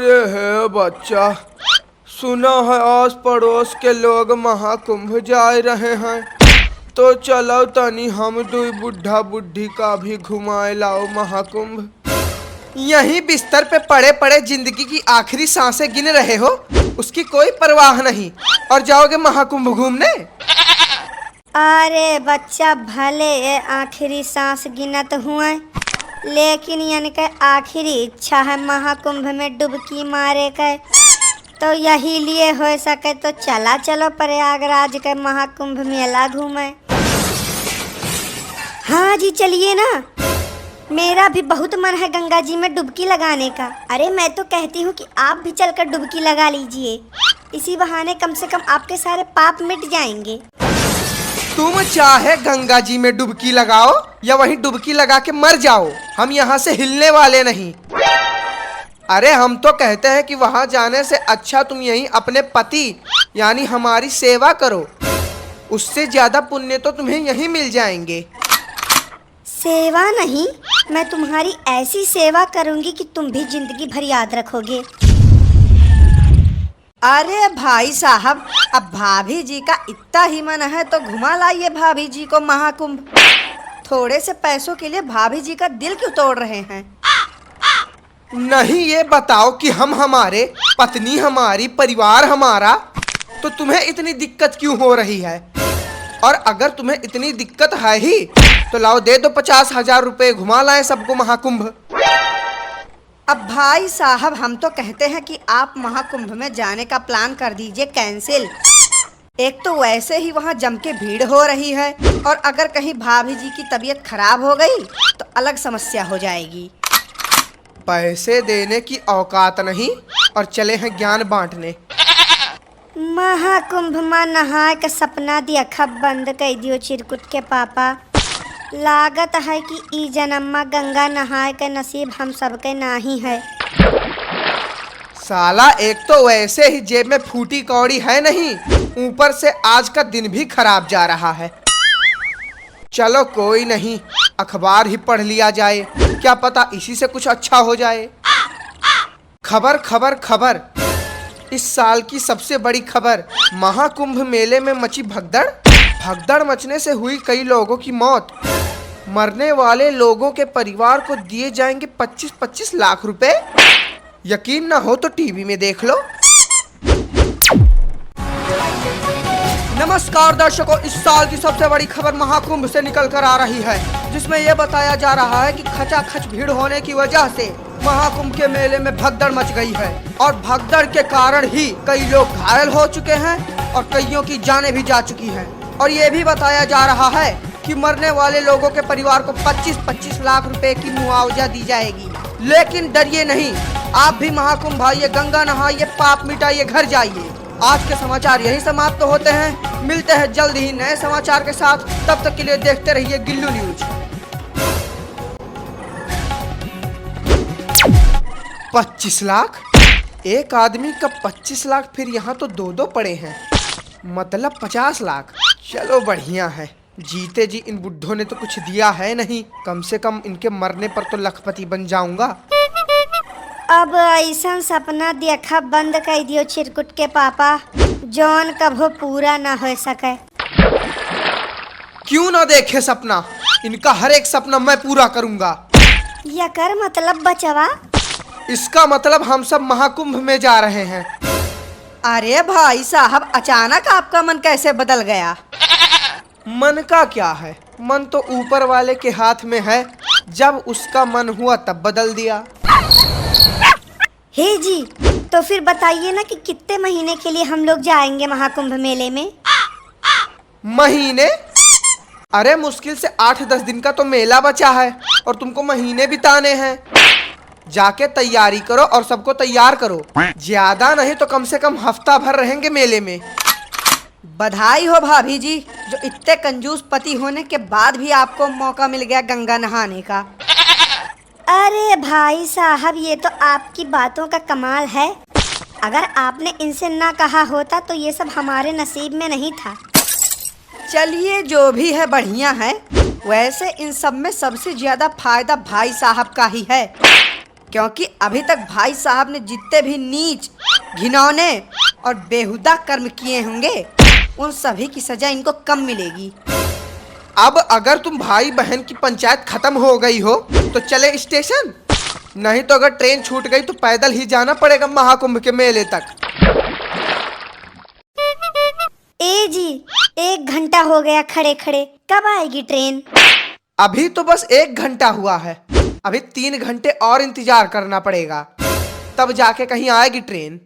अरे है बच्चा, सुना है आस पड़ोस के लोग महाकुंभ जा रहे हैं, तो चलो तनी हम दो बुढ़ा बुढ़ी का भी घुमाए लाओ महाकुंभ। यहीं बिस्तर पे पड़े पड़े जिंदगी की आखिरी सांसें गिन रहे हो, उसकी कोई परवाह नहीं, और जाओगे महाकुंभ घूमने। अरे बच्चा, भले ये आखिरी सांस गिनत हुए, लेकिन इनके आखिरी इच्छा है महाकुंभ में डुबकी मारे के, तो यही लिए हो सके तो चलो प्रयागराज के महाकुंभ मेला घूमे। हाँ जी चलिए ना, मेरा भी बहुत मन है गंगा जी में डुबकी लगाने का। अरे मैं तो कहती हूँ कि आप भी चलकर डुबकी लगा लीजिए, इसी बहाने कम से कम आपके सारे पाप मिट जाएंगे। तुम चाहे गंगा जी में डुबकी लगाओ या वहीं डुबकी लगा के मर जाओ, हम यहाँ से हिलने वाले नहीं। अरे हम तो कहते हैं कि वहाँ जाने से अच्छा तुम यहीं अपने पति यानी हमारी सेवा करो, उससे ज्यादा पुण्य तो तुम्हें यहीं मिल जाएंगे। सेवा नहीं, मैं तुम्हारी ऐसी सेवा करूंगी कि तुम भी जिंदगी भर याद रखोगे। अरे भाई साहब, अब भाभी जी का इतना ही मन है तो घुमा लाइए भाभी जी को महाकुंभ। थोड़े से पैसों के लिए भाभी जी का दिल क्यों तोड़ रहे हैं? नहीं, ये बताओ कि हम हमारे, पत्नी हमारी, परिवार हमारा, तो तुम्हें इतनी दिक्कत क्यों हो रही है? और अगर तुम्हें इतनी दिक्कत है ही तो लाओ दे दो 50,000 रुपए, घुमा लाएं सबको महाकुंभ। अब भाई साहब, हम तो कहते हैं कि आप महाकुंभ में जाने का प्लान कर दीजिए कैंसिल। एक तो वैसे ही वहाँ जम के भीड़ हो रही है, और अगर कहीं भाभी जी की तबीयत खराब हो गई तो अलग समस्या हो जाएगी। पैसे देने की औकात नहीं और चले हैं ज्ञान बांटने। महाकुंभ में नहाए का सपना देखा बंद कर दियो चिरकुट के पापा। लागत है कि ई जन्म में गंगा नहाए के नसीब हम सबके नहीं है। साला, एक तो वैसे ही जेब में फूटी कौड़ी है नहीं, ऊपर से आज का दिन भी खराब जा रहा है। चलो कोई नहीं, अखबार ही पढ़ लिया जाए, क्या पता इसी से कुछ अच्छा हो जाए। खबर खबर खबर, इस साल की सबसे बड़ी खबर, महाकुंभ मेले में मची भगदड़। भगदड़ मचने से हुई कई लोगों की मौत। मरने वाले लोगों के परिवार को दिए जाएंगे 25-25 लाख रुपए। यकीन ना हो तो टीवी में देख लो। नमस्कार दर्शकों, इस साल की सबसे बड़ी खबर महाकुंभ से निकल कर आ रही है, जिसमें यह बताया जा रहा है कि खचाखच भीड़ होने की वजह से महाकुंभ के मेले में भगदड़ मच गई है, और भगदड़ के कारण ही कई लोग घायल हो चुके हैं और कईयों की जानें भी जा चुकी हैं। और ये भी बताया जा रहा है कि मरने वाले लोगों के परिवार को 25-25 लाख रुपए की मुआवजा दी जाएगी। लेकिन डरिए नहीं, आप भी महाकुंभ आइए, गंगा नहाइए, पाप मिटाइए, घर जाइए। आज के समाचार यही समाप्त होते हैं, मिलते हैं जल्द ही नए समाचार के साथ। तब तक के लिए देखते रहिए गिल्लू न्यूज। 25 लाख, एक आदमी का 25 लाख, फिर यहाँ तो दो पड़े हैं, मतलब 50 लाख। चलो बढ़िया है, जीते जी इन बुड्ढों ने तो कुछ दिया है नहीं, कम से कम इनके मरने पर तो लखपति बन जाऊंगा। अब ऐसा सपना देखा बंद कर दियो चिरकुट के पापा, जौन कभो पूरा ना हो सके। क्यों ना देखे सपना, इनका हर एक सपना मैं पूरा करूंगा। या कर मतलब बचवा? इसका मतलब हम सब महाकुंभ में जा रहे हैं। अरे भाई साहब, अचानक आपका मन कैसे बदल गया? मन का क्या है, मन तो ऊपर वाले के हाथ में है, जब उसका मन हुआ तब बदल दिया। हे जी, तो फिर बताइए ना कि कितने महीने के लिए हम लोग जाएंगे महाकुंभ मेले में? महीने? अरे मुश्किल से 8-10 दिन का तो मेला बचा है, और तुमको महीने बिताने हैं। जाके तैयारी करो और सबको तैयार करो, ज्यादा नहीं तो कम से कम हफ्ता भर रहेंगे मेले में। बधाई हो भाभी जी, जो इतने कंजूस पति होने के बाद भी आपको मौका मिल गया गंगा नहाने का। अरे भाई साहब, ये तो आपकी बातों का कमाल है। अगर आपने इनसे ना कहा होता तो ये सब हमारे नसीब में नहीं था। चलिए जो भी है बढ़िया है। वैसे इन सब में सबसे ज्यादा फायदा भाई साहब का ही है। क्योंकि अभी तक भाई साहब ने जितने भी नीच, घिनौने और बेहुदा कर्म किए होंगे, उन सभी की सजा इनको कम मिलेगी। अब अगर तुम भाई बहन की पंचायत खत्म हो गई हो तो चले स्टेशन, नहीं तो अगर ट्रेन छूट गई तो पैदल ही जाना पड़ेगा महाकुंभ के मेले तक। ए जी, 1 घंटा हो गया खड़े खड़े, कब आएगी ट्रेन? अभी तो बस 1 घंटा हुआ है, अभी 3 घंटे और इंतजार करना पड़ेगा, तब जाके कहीं आएगी ट्रेन।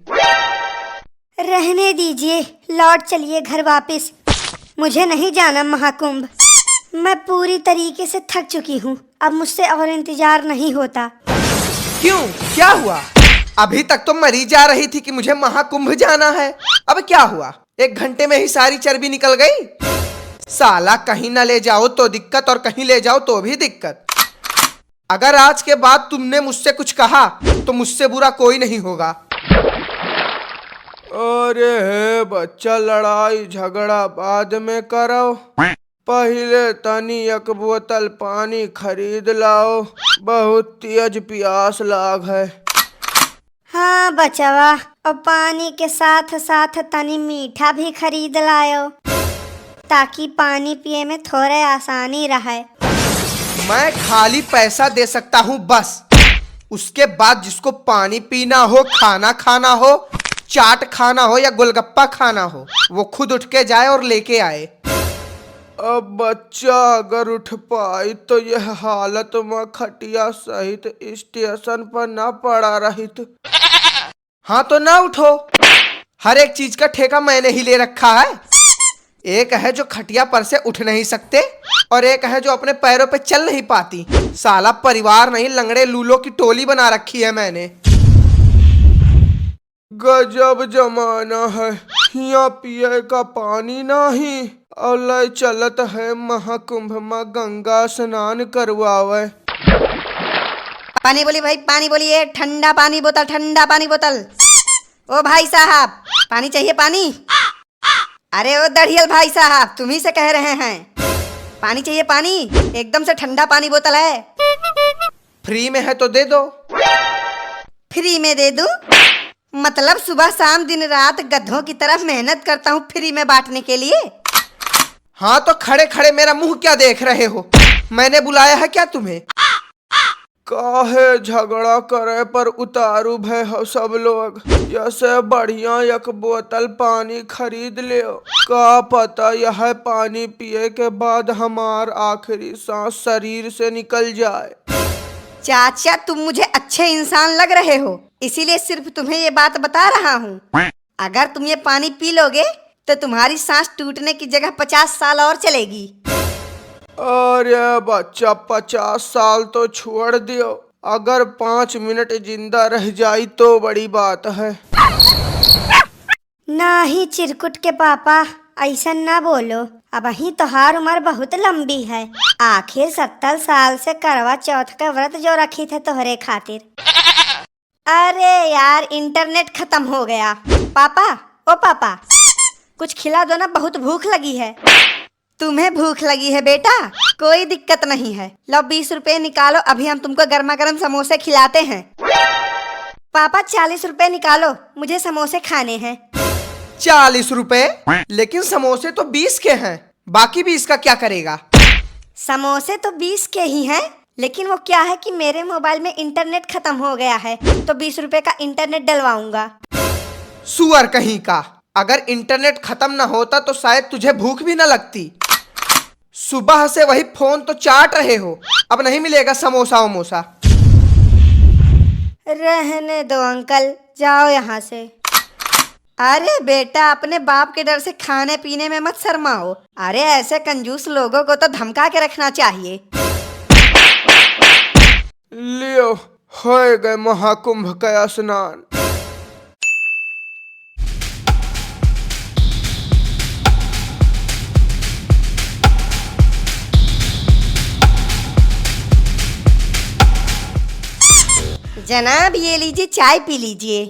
रहने दीजिए, लौट चलिए घर वापस। मुझे नहीं जाना महाकुंभ, मैं पूरी तरीके से थक चुकी हूँ, अब मुझसे और इंतजार नहीं होता। क्यों, क्या हुआ? अभी तक तो मरी जा रही थी कि मुझे महाकुंभ जाना है, अब क्या हुआ? 1 घंटे में ही सारी चर्बी निकल गई। साला कहीं न ले जाओ तो दिक्कत और कहीं ले जाओ तो भी दिक्कत। अगर आज के बाद तुमने मुझसे कुछ कहा तो मुझसे बुरा कोई नहीं होगा। अरे हे बच्चा, लड़ाई झगड़ा बाद में करो, पहले तनी एक बोतल पानी खरीद लाओ, बहुत तेज प्यास लाग है। हाँ बचवा, और पानी के साथ साथ तनी मीठा भी खरीद लायो, ताकि पानी पिए में थोड़े आसानी रहे। मैं खाली पैसा दे सकता हूँ बस, उसके बाद जिसको पानी पीना हो, खाना खाना हो, चाट खाना हो या गोलगप्पा खाना हो, वो खुद उठ के जाए और लेके आए। अब बच्चा अगर उठ पाई तो यह हालत में खटिया सहित स्टेशन पर ना पड़ा रहित। हाँ तो ना उठो, हर एक चीज का ठेका मैंने ही ले रखा है। एक है जो खटिया पर से उठ नहीं सकते और एक है जो अपने पैरों पे चल नहीं पाती। साला परिवार नहीं, लंगड़े लूलों की टोली बना रखी है मैंने। गजब जमाना है, यहाँ पिए का पानी नहीं और लय चलत है महाकुंभ में गंगा स्नान करवावे। पानी बोली भाई, पानी बोलिए, ठंडा पानी बोतल, ठंडा पानी बोतल। ओ भाई साहब, पानी चाहिए पानी? अरे ओ दढ़ियल भाई साहब, तुम्ही से कह रहे हैं, पानी चाहिए पानी, एकदम से ठंडा पानी बोतल है। फ्री में है तो दे दो। फ्री में दे दूं? मतलब सुबह शाम दिन रात गधों की तरह मेहनत करता हूँ फ्री में बांटने के लिए। हाँ तो खड़े खड़े मेरा मुंह क्या देख रहे हो? मैंने बुलाया है क्या तुम्हें? काहे झगड़ा करे पर उतारू भय हो सब लोग, जैसे बढ़िया एक बोतल पानी खरीद ले। का पता यह पानी पिए के बाद हमार आखिरी सांस शरीर से निकल जाए। चाचा, तुम मुझे अच्छे इंसान लग रहे हो, इसीलिए सिर्फ तुम्हें ये बात बता रहा हूँ। अगर तुम ये पानी पी लोगे तो तुम्हारी सांस टूटने की जगह 50 साल और चलेगी। अरे बच्चा, 50 साल तो छोड़ दियो, अगर 5 मिनट जिंदा रह जाई तो बड़ी बात है। नहीं चिरकुट के पापा, ऐसा ना बोलो, अब ही तोहार उम्र बहुत लंबी है। आखिर 70 साल से करवा चौथ का व्रत जो रखी थे तोहरे खातिर। अरे यार, इंटरनेट खत्म हो गया। पापा, ओ पापा, कुछ खिला दो ना, बहुत भूख लगी है। तुम्हें भूख लगी है बेटा, कोई दिक्कत नहीं है, लो 20 रुपए निकालो, अभी हम तुमको गर्मा गर्म समोसे खिलाते हैं। पापा 40 रुपए निकालो, मुझे समोसे खाने हैं। 40 रुपए? लेकिन समोसे तो 20 के हैं, बाकी 20 का क्या करेगा? समोसे तो 20 के ही हैं, लेकिन वो क्या है कि मेरे मोबाइल में इंटरनेट खत्म हो गया है, तो 20 रुपए का इंटरनेट डलवाऊंगा। सुअर कहीं का, अगर इंटरनेट खत्म न होता तो शायद तुझे भूख भी न लगती। सुबह से वही फोन तो चाट रहे हो, अब नहीं मिलेगा समोसा वमोसा। रहने दो अंकल, जाओ यहाँ से। अरे बेटा, अपने बाप के डर से खाने पीने में मत शर्माओ। अरे ऐसे कंजूस लोगों को तो धमका के रखना चाहिए। लियो, हो गए महाकुंभ का स्नान। जनाब ये लीजिए, चाय पी लीजिए।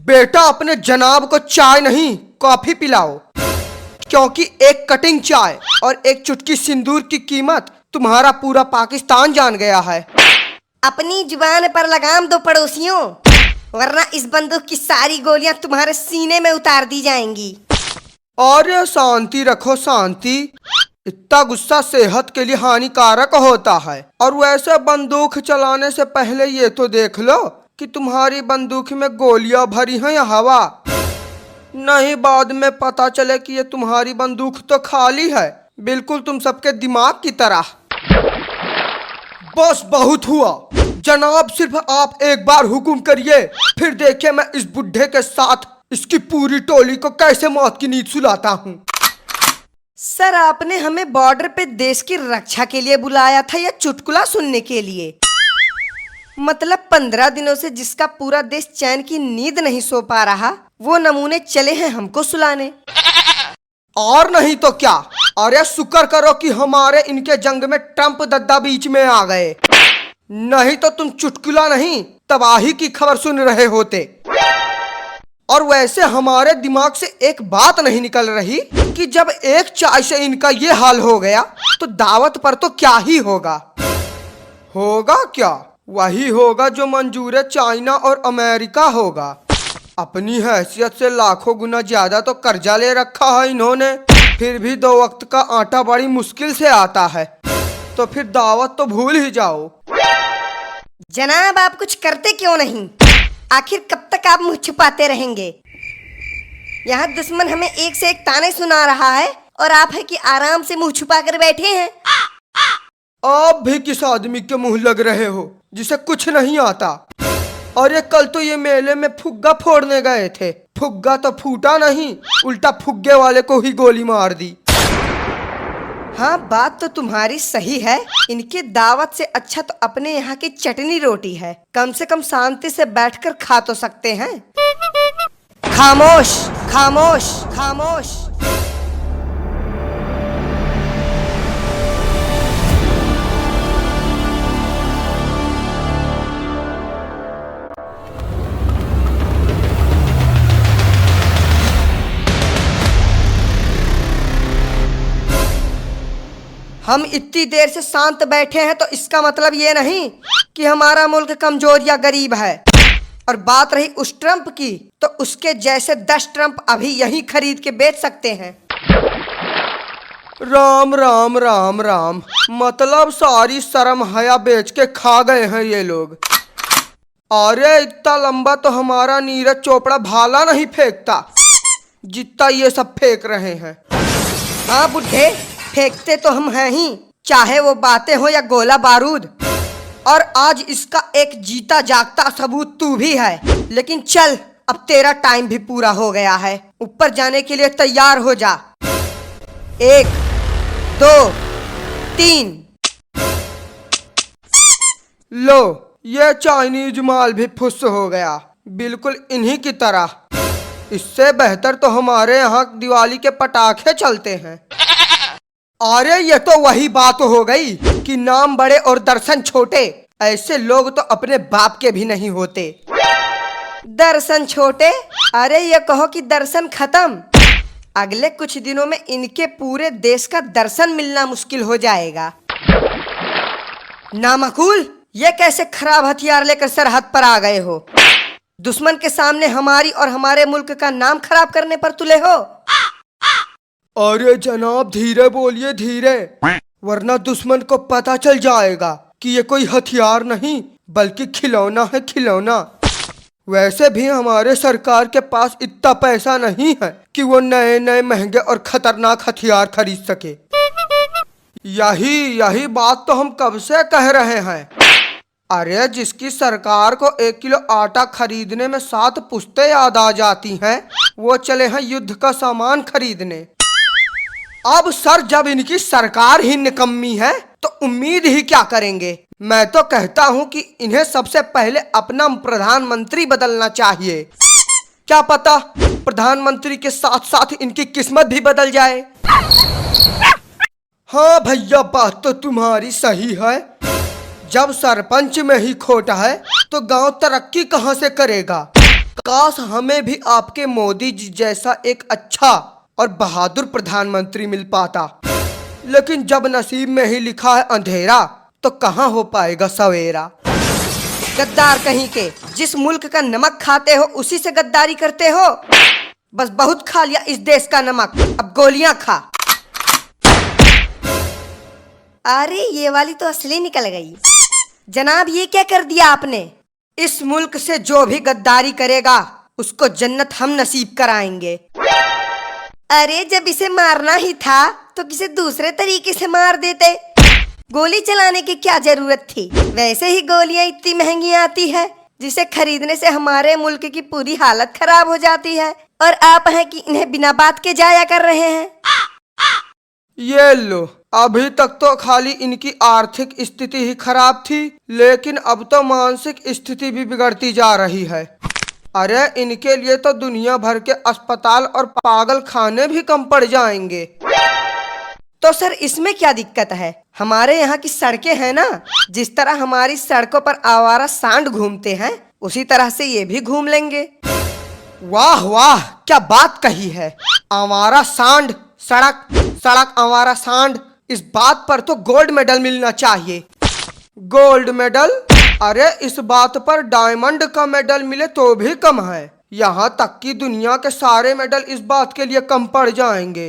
बेटा, अपने जनाब को चाय नहीं कॉफी पिलाओ, क्योंकि एक कटिंग चाय और एक चुटकी सिंदूर की कीमत तुम्हारा पूरा पाकिस्तान जान गया है। अपनी जुबान पर लगाम दो पड़ोसियों, वरना इस बंदूक की सारी गोलियां तुम्हारे सीने में उतार दी जाएंगी। अरे शांति रखो शांति, इतना गुस्सा सेहत के लिए हानिकारक होता है। और वैसे बंदूक चलाने से पहले ये तो देख लो कि तुम्हारी बंदूक में गोलियां भरी हैं या हवा। नहीं बाद में पता चले कि ये तुम्हारी बंदूक तो खाली है, बिल्कुल तुम सबके दिमाग की तरह। बस बहुत हुआ जनाब, सिर्फ आप एक बार हुक्म करिए, फिर देखिए मैं इस बुढ़े के साथ इसकी पूरी टोली को कैसे मौत की नींद सुलाता हूँ। सर, आपने हमें बॉर्डर पे देश की रक्षा के लिए बुलाया था या चुटकुला सुनने के लिए? मतलब 15 दिनों से जिसका पूरा देश चैन की नींद नहीं सो पा रहा, वो नमूने चले हैं हमको सुलाने। और नहीं तो क्या। अरे शुक्र करो कि हमारे इनके जंग में ट्रंप दद्दा बीच में आ गए, नहीं तो तुम चुटकुला नहीं तबाही की खबर सुन रहे होते। और वैसे हमारे दिमाग से एक बात नहीं निकल रही कि जब एक चाय से इनका ये हाल हो गया तो दावत पर तो क्या ही होगा। होगा क्या? वही होगा जो मंजूर चाइना और अमेरिका होगा। अपनी हैसियत से लाखों गुना ज्यादा तो कर्जा ले रखा है इन्होंने, फिर भी 2 वक्त का आटा बड़ी मुश्किल से आता है, तो फिर दावत तो भूल ही जाओ। जनाब, आप कुछ करते क्यों नहीं? आखिर कब तक आप मुंह छुपाते रहेंगे? यहाँ दुश्मन हमें एक से एक ताने सुना रहा है और आप है कि आराम से मुंह छुपा कर बैठे हैं। आप भी किस आदमी के मुंह लग रहे हो जिसे कुछ नहीं आता? अरे कल तो ये मेले में फुग्गा फोड़ने गए थे, फुग्गा तो फूटा नहीं, उल्टा फुग्गे वाले को ही गोली मार दी। हाँ, बात तो तुम्हारी सही है। इनकी दावत से अच्छा तो अपने यहाँ की चटनी रोटी है, कम से कम शांति से बैठकर खा तो सकते हैं। खामोश खामोश खामोश। हम इतनी देर से शांत बैठे हैं तो इसका मतलब ये नहीं कि हमारा मुल्क कमजोर या गरीब है। और बात रही उस ट्रंप की, तो उसके जैसे 10 ट्रंप अभी यहीं खरीद के बेच सकते हैं। राम राम राम राम, मतलब सारी शर्म हया बेच के खा गए हैं ये लोग। अरे इतना लंबा तो हमारा नीरज चोपड़ा भाला नहीं फेंकता जितना ये सब फेंक रहे हैं। हाँ बुढ़े, फेंकते तो हम हैं ही, चाहे वो बातें हो या गोला बारूद। और आज इसका एक जीता जागता सबूत तू भी है। लेकिन चल, अब तेरा टाइम भी पूरा हो गया है, ऊपर जाने के लिए तैयार हो जा। 1 2 3। लो, ये चाइनीज माल भी फुस हो गया, बिल्कुल इन्हीं की तरह। इससे बेहतर तो हमारे यहाँ दिवाली के पटाखे चलते हैं। अरे ये तो वही बात हो गई कि नाम बड़े और दर्शन छोटे। ऐसे लोग तो अपने बाप के भी नहीं होते। दर्शन छोटे? अरे ये कहो कि दर्शन खत्म। अगले कुछ दिनों में इनके पूरे देश का दर्शन मिलना मुश्किल हो जाएगा। नामकुल, ये कैसे खराब हथियार लेकर सरहद पर आ गए हो? दुश्मन के सामने हमारी और हमारे मुल्क का नाम खराब करने पर तुले हो? अरे जनाब धीरे बोलिए, धीरे, वरना दुश्मन को पता चल जाएगा कि ये कोई हथियार नहीं बल्कि खिलौना है, खिलौना। वैसे भी हमारे सरकार के पास इतना पैसा नहीं है कि वो नए नए महंगे और खतरनाक हथियार खरीद सके। यही बात तो हम कब से कह रहे हैं। अरे जिसकी सरकार को 1 किलो आटा खरीदने में 7 पुश्तें याद आ जाती हैं, वो चले हैं युद्ध का सामान खरीदने। अब सर, जब इनकी सरकार ही निकम्मी है तो उम्मीद ही क्या करेंगे। मैं तो कहता हूँ कि इन्हें सबसे पहले अपना प्रधानमंत्री बदलना चाहिए। क्या पता प्रधानमंत्री के साथ साथ इनकी किस्मत भी बदल जाए। हाँ भैया, बात तो तुम्हारी सही है। जब सरपंच में ही खोट है तो गांव तरक्की कहाँ से करेगा। काश हमें भी आपके मोदी जी जैसा एक अच्छा और बहादुर प्रधानमंत्री मिल पाता, लेकिन जब नसीब में ही लिखा है अंधेरा तो कहाँ हो पाएगा सवेरा। गद्दार कहीं के, जिस मुल्क का नमक खाते हो उसी से गद्दारी करते हो। बस बहुत खा लिया इस देश का नमक, अब गोलियां खा। अरे ये वाली तो असली निकल गई। जनाब ये क्या कर दिया आपने? इस मुल्क से जो भी गद्दारी करेगा उसको जन्नत हम नसीब कराएंगे। अरे जब इसे मारना ही था तो किसी दूसरे तरीके से मार देते। गोली चलाने की क्या जरूरत थी? वैसे ही गोलियां इतनी महंगी आती है जिसे खरीदने से हमारे मुल्क की पूरी हालत खराब हो जाती है, और आप हैं कि इन्हें बिना बात के जाया कर रहे हैं। ये लो, अभी तक तो खाली इनकी आर्थिक स्थिति ही खराब थी, लेकिन अब तो मानसिक स्थिति भी बिगड़ती जा रही है। अरे इनके लिए तो दुनिया भर के अस्पताल और पागल खाने भी कम पड़ जाएंगे। तो सर इसमें क्या दिक्कत है? हमारे यहाँ की सड़कें हैं ना, जिस तरह हमारी सड़कों पर आवारा सांड घूमते हैं उसी तरह से ये भी घूम लेंगे। वाह वाह, क्या बात कही है। आवारा सांड, सड़क सड़क आवारा सांड, इस बात पर तो गोल्ड मेडल मिलना चाहिए। Gold medal? अरे इस बात पर डायमंड का मेडल मिले तो भी कम है। यहाँ तक कि दुनिया के सारे मेडल इस बात के लिए कम पड़ जाएंगे।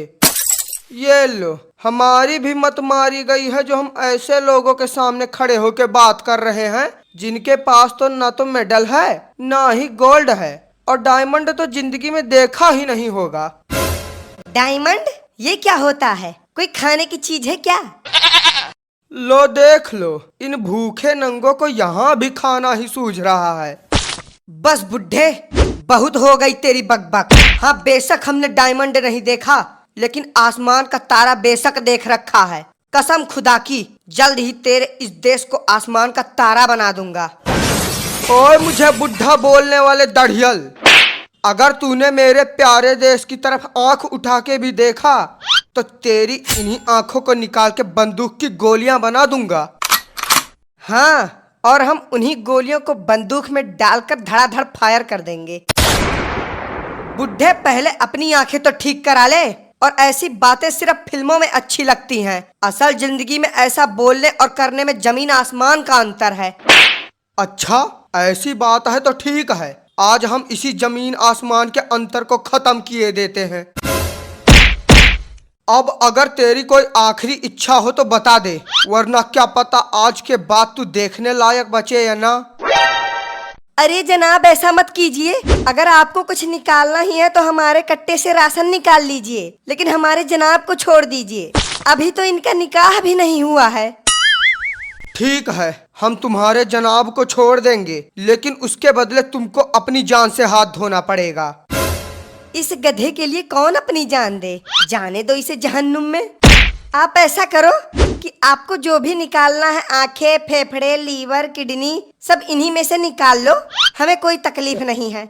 ये लो, हमारी भी मत मारी गई है जो हम ऐसे लोगों के सामने खड़े होकर बात कर रहे हैं जिनके पास तो ना तो मेडल है ना ही गोल्ड है, और डायमंड तो जिंदगी में देखा ही नहीं होगा। डायमंड ये क्या होता है? कोई खाने की चीज है क्या? लो देख लो, इन भूखे नंगों को यहाँ भी खाना ही सूझ रहा है। बस बुड्ढे, बहुत हो गई तेरी बकबक। हाँ बेशक हमने डायमंड नहीं देखा, लेकिन आसमान का तारा बेशक देख रखा है। कसम खुदा की, जल्द ही तेरे इस देश को आसमान का तारा बना दूंगा। ओए मुझे बुढ़ा बोलने वाले दढ़ियल, अगर तूने मेरे प्यारे देश की तरफ आंख उठा के भी देखा तो तेरी इन्हीं आंखों को निकाल के बंदूक की गोलियां बना दूंगा। हाँ, और हम उन्हीं गोलियों को बंदूक में डालकर धड़ाधड़ फायर कर देंगे। बुढ़े पहले अपनी आंखें तो ठीक करा ले, और ऐसी बातें सिर्फ फिल्मों में अच्छी लगती हैं। असल जिंदगी में ऐसा बोलने और करने में जमीन आसमान का अंतर है। अच्छा ऐसी बात है तो ठीक है, आज हम इसी जमीन आसमान के अंतर को खत्म किए देते हैं। अब अगर तेरी कोई आखिरी इच्छा हो तो बता दे, वरना क्या पता आज के बाद तू देखने लायक बचे या ना। अरे जनाब ऐसा मत कीजिए। अगर आपको कुछ निकालना ही है तो हमारे कट्टे से राशन निकाल लीजिए, लेकिन हमारे जनाब को छोड़ दीजिए। अभी तो इनका निकाह भी नहीं हुआ है। ठीक है, हम तुम्हारे जनाब को छोड़ देंगे, लेकिन उसके बदले तुमको अपनी जान से हाथ धोना पड़ेगा। इस गधे के लिए कौन अपनी जान दे? जाने दो इसे जहन्नुम में। आप ऐसा करो कि आपको जो भी निकालना है, आंखें, फेफड़े, लीवर, किडनी, सब इन्हीं में से निकाल लो। हमें कोई तकलीफ नहीं है।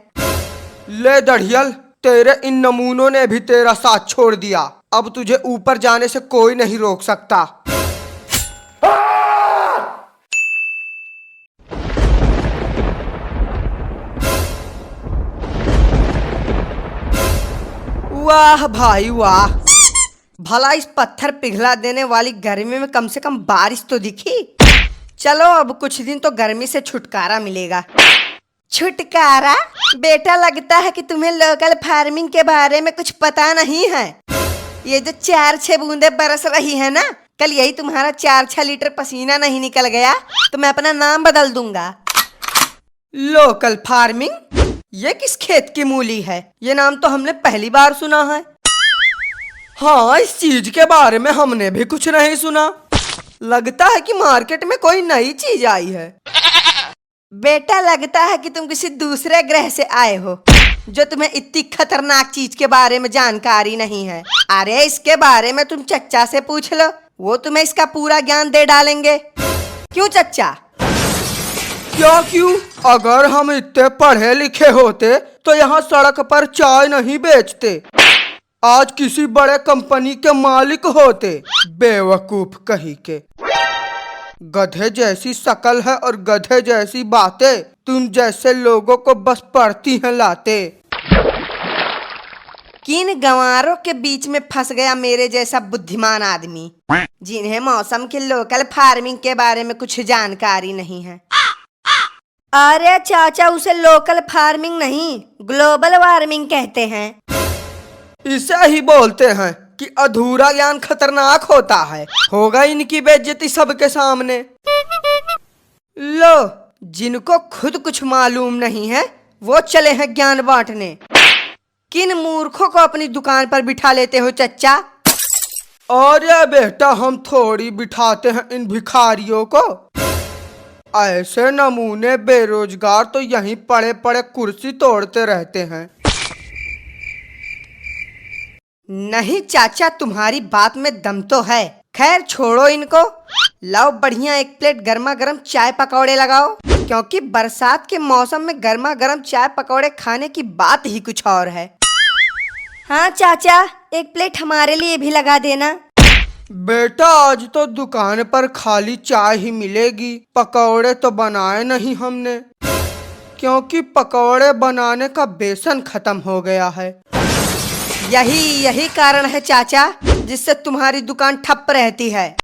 ले दढ़ियल, तेरे इन नमूनों ने भी तेरा साथ छोड़ दिया। अब तुझे ऊपर जाने से कोई नहीं रोक सकता। वाह भाई वाह, भला इस पत्थर पिघला देने वाली गर्मी में कम से कम बारिश तो दिखी। चलो अब कुछ दिन तो गर्मी से छुटकारा मिलेगा। छुटकारा? बेटा लगता है कि तुम्हें लोकल फार्मिंग के बारे में कुछ पता नहीं है। ये जो 4-6 बूंदे बरस रही है ना, कल यही तुम्हारा 4-6 लीटर पसीना नहीं निकल गया तो मैं अपना नाम बदल दूंगा। Local farming? ये किस खेत की मूली है? ये नाम तो हमने पहली बार सुना है। हाँ, इस चीज के बारे में हमने भी कुछ नहीं सुना। लगता है कि मार्केट में कोई नई चीज आई है। बेटा लगता है कि तुम किसी दूसरे ग्रह से आए हो, जो तुम्हें इतनी खतरनाक चीज के बारे में जानकारी नहीं है। अरे इसके बारे में तुम चच्चा से पूछ लो, वो तुम्हें इसका पूरा ज्ञान दे डालेंगे। क्यों चच्चा? क्या क्यों? अगर हम इतने पढ़े लिखे होते तो यहाँ सड़क पर चाय नहीं बेचते, आज किसी बड़े कंपनी के मालिक होते। बेवकूफ कहीं के। गधे जैसी शकल है और गधे जैसी बातें, तुम जैसे लोगों को बस पड़ती हैं लाते। किन गंवारों के बीच में फंस गया मेरे जैसा बुद्धिमान आदमी, जिन्हें मौसम के लोकल फार्मिंग के बारे में कुछ जानकारी नहीं है। अरे चाचा, उसे लोकल फार्मिंग नहीं, ग्लोबल वार्मिंग कहते हैं। इसे ही बोलते हैं कि अधूरा ज्ञान खतरनाक होता है। होगा इनकी बेइज्जती सबके सामने। लो, जिनको खुद कुछ मालूम नहीं है वो चले हैं ज्ञान बांटने। किन मूर्खों को अपनी दुकान पर बिठा लेते हो चच्चा? अरे बेटा, हम थोड़ी बिठाते हैं इन भिखारियों को। ऐसे नमूने बेरोजगार तो यहीं पड़े पड़े कुर्सी तोड़ते रहते हैं। नहीं चाचा, तुम्हारी बात में दम तो है। खैर छोड़ो इनको। लाओ बढ़िया एक प्लेट गर्मा गर्म चाय पकौड़े लगाओ, क्योंकि बरसात के मौसम में गर्मा गर्म चाय पकौड़े खाने की बात ही कुछ और है। हाँ चाचा, एक प्लेट हमारे लिए भी लगा देना। बेटा, आज तो दुकान पर खाली चाय ही मिलेगी, पकौड़े तो बनाए नहीं हमने, क्योंकि पकौड़े बनाने का बेसन खत्म हो गया है। यही कारण है चाचा, जिससे तुम्हारी दुकान ठप रहती है।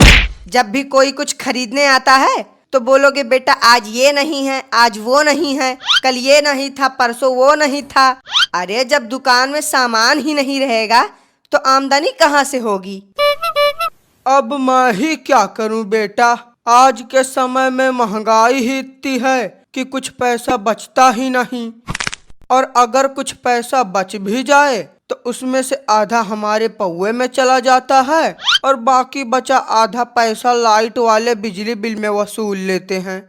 जब भी कोई कुछ खरीदने आता है तो बोलोगे बेटा आज ये नहीं है, आज वो नहीं है, कल ये नहीं था, परसों वो नहीं था। अरे जब दुकान में सामान ही नहीं रहेगा तो आमदनी कहाँ से होगी? अब मैं ही क्या करूं बेटा, आज के समय में महंगाई ही इतनी है कि कुछ पैसा बचता ही नहीं, और अगर कुछ पैसा बच भी जाए तो उसमें से आधा हमारे पौए में चला जाता है और बाकी बचा आधा पैसा लाइट वाले बिजली बिल में वसूल लेते हैं।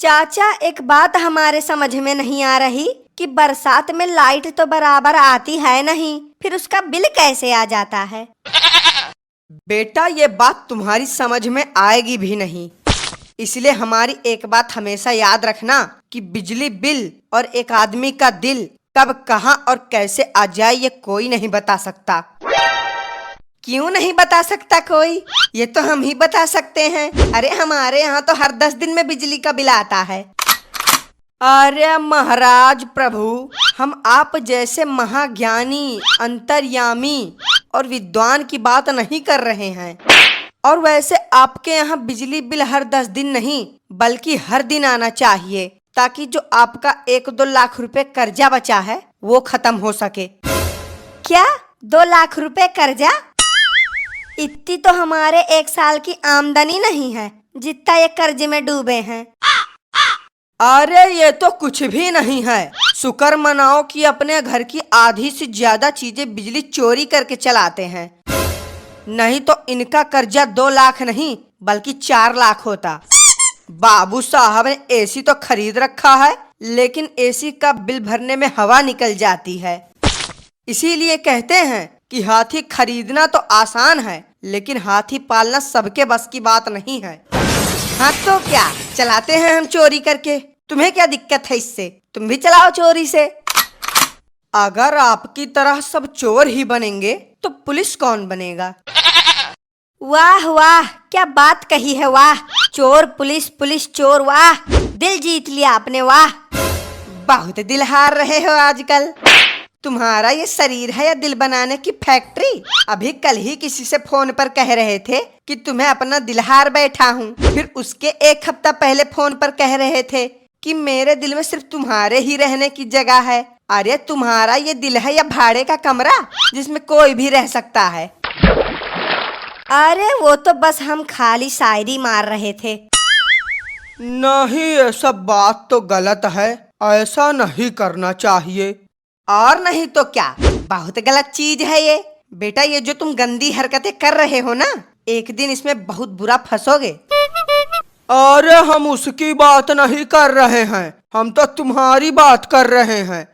चाचा, एक बात हमारे समझ में नहीं आ रही कि बरसात में लाइट तो बराबर आती है नहीं, फिर उसका बिल कैसे आ जाता है? बेटा, ये बात तुम्हारी समझ में आएगी भी नहीं, इसलिए हमारी एक बात हमेशा याद रखना कि बिजली बिल और एक आदमी का दिल कब, कहां और कैसे आ जाए ये कोई नहीं बता सकता। क्यों नहीं बता सकता कोई? ये तो हम ही बता सकते हैं। अरे हमारे यहाँ तो हर 10 दिन में बिजली का बिल आता है। अरे महाराज प्रभु, हम आप जैसे महाज्ञानी, अंतर्यामी और विद्वान की बात नहीं कर रहे हैं। और वैसे आपके यहाँ बिजली बिल हर 10 दिन नहीं बल्कि हर दिन आना चाहिए, ताकि जो आपका 1-2 लाख रुपए कर्जा बचा है वो खत्म हो सके। क्या 2 लाख रुपए कर्जा? इतनी तो हमारे 1 साल की आमदनी नहीं है जितना ये कर्जे में डूबे हैं। अरे ये तो कुछ भी नहीं है। शुक्र मनाओ कि अपने घर की आधी से ज्यादा चीजें बिजली चोरी करके चलाते हैं, नहीं तो इनका कर्जा 2 लाख नहीं बल्कि 4 लाख होता। बाबू साहब ने एसी तो खरीद रखा है, लेकिन एसी का बिल भरने में हवा निकल जाती है। इसीलिए कहते हैं कि हाथी खरीदना तो आसान है, लेकिन हाथी पालना सबके बस की बात नहीं है। हाँ तो क्या, चलाते हैं हम चोरी करके। तुम्हें क्या दिक्कत है इससे? तुम भी चलाओ चोरी से। अगर आपकी तरह सब चोर ही बनेंगे तो पुलिस कौन बनेगा? वाह वाह, क्या बात कही है, वाह। चोर पुलिस, पुलिस चोर, वाह। दिल जीत लिया आपने, वाह। बहुत दिल हार रहे हो आजकल। तुम्हारा ये शरीर है या दिल बनाने की फैक्ट्री? अभी कल ही किसी से फोन पर कह रहे थे कि तुम्हें अपना दिल हार बैठा हूँ, फिर उसके 1 हफ्ता पहले फोन पर कह रहे थे कि मेरे दिल में सिर्फ तुम्हारे ही रहने की जगह है। अरे तुम्हारा ये दिल है या भाड़े का कमरा जिसमें कोई भी रह सकता है? अरे वो तो बस हम खाली शायरी मार रहे थे। नहीं, ये सब बात तो गलत है, ऐसा नहीं करना चाहिए। और नहीं तो क्या, बहुत गलत चीज है ये। बेटा, ये जो तुम गंदी हरकतें कर रहे हो ना, एक दिन इसमें बहुत बुरा फंसोगे। अरे हम उसकी बात नहीं कर रहे हैं, हम तो तुम्हारी बात कर रहे हैं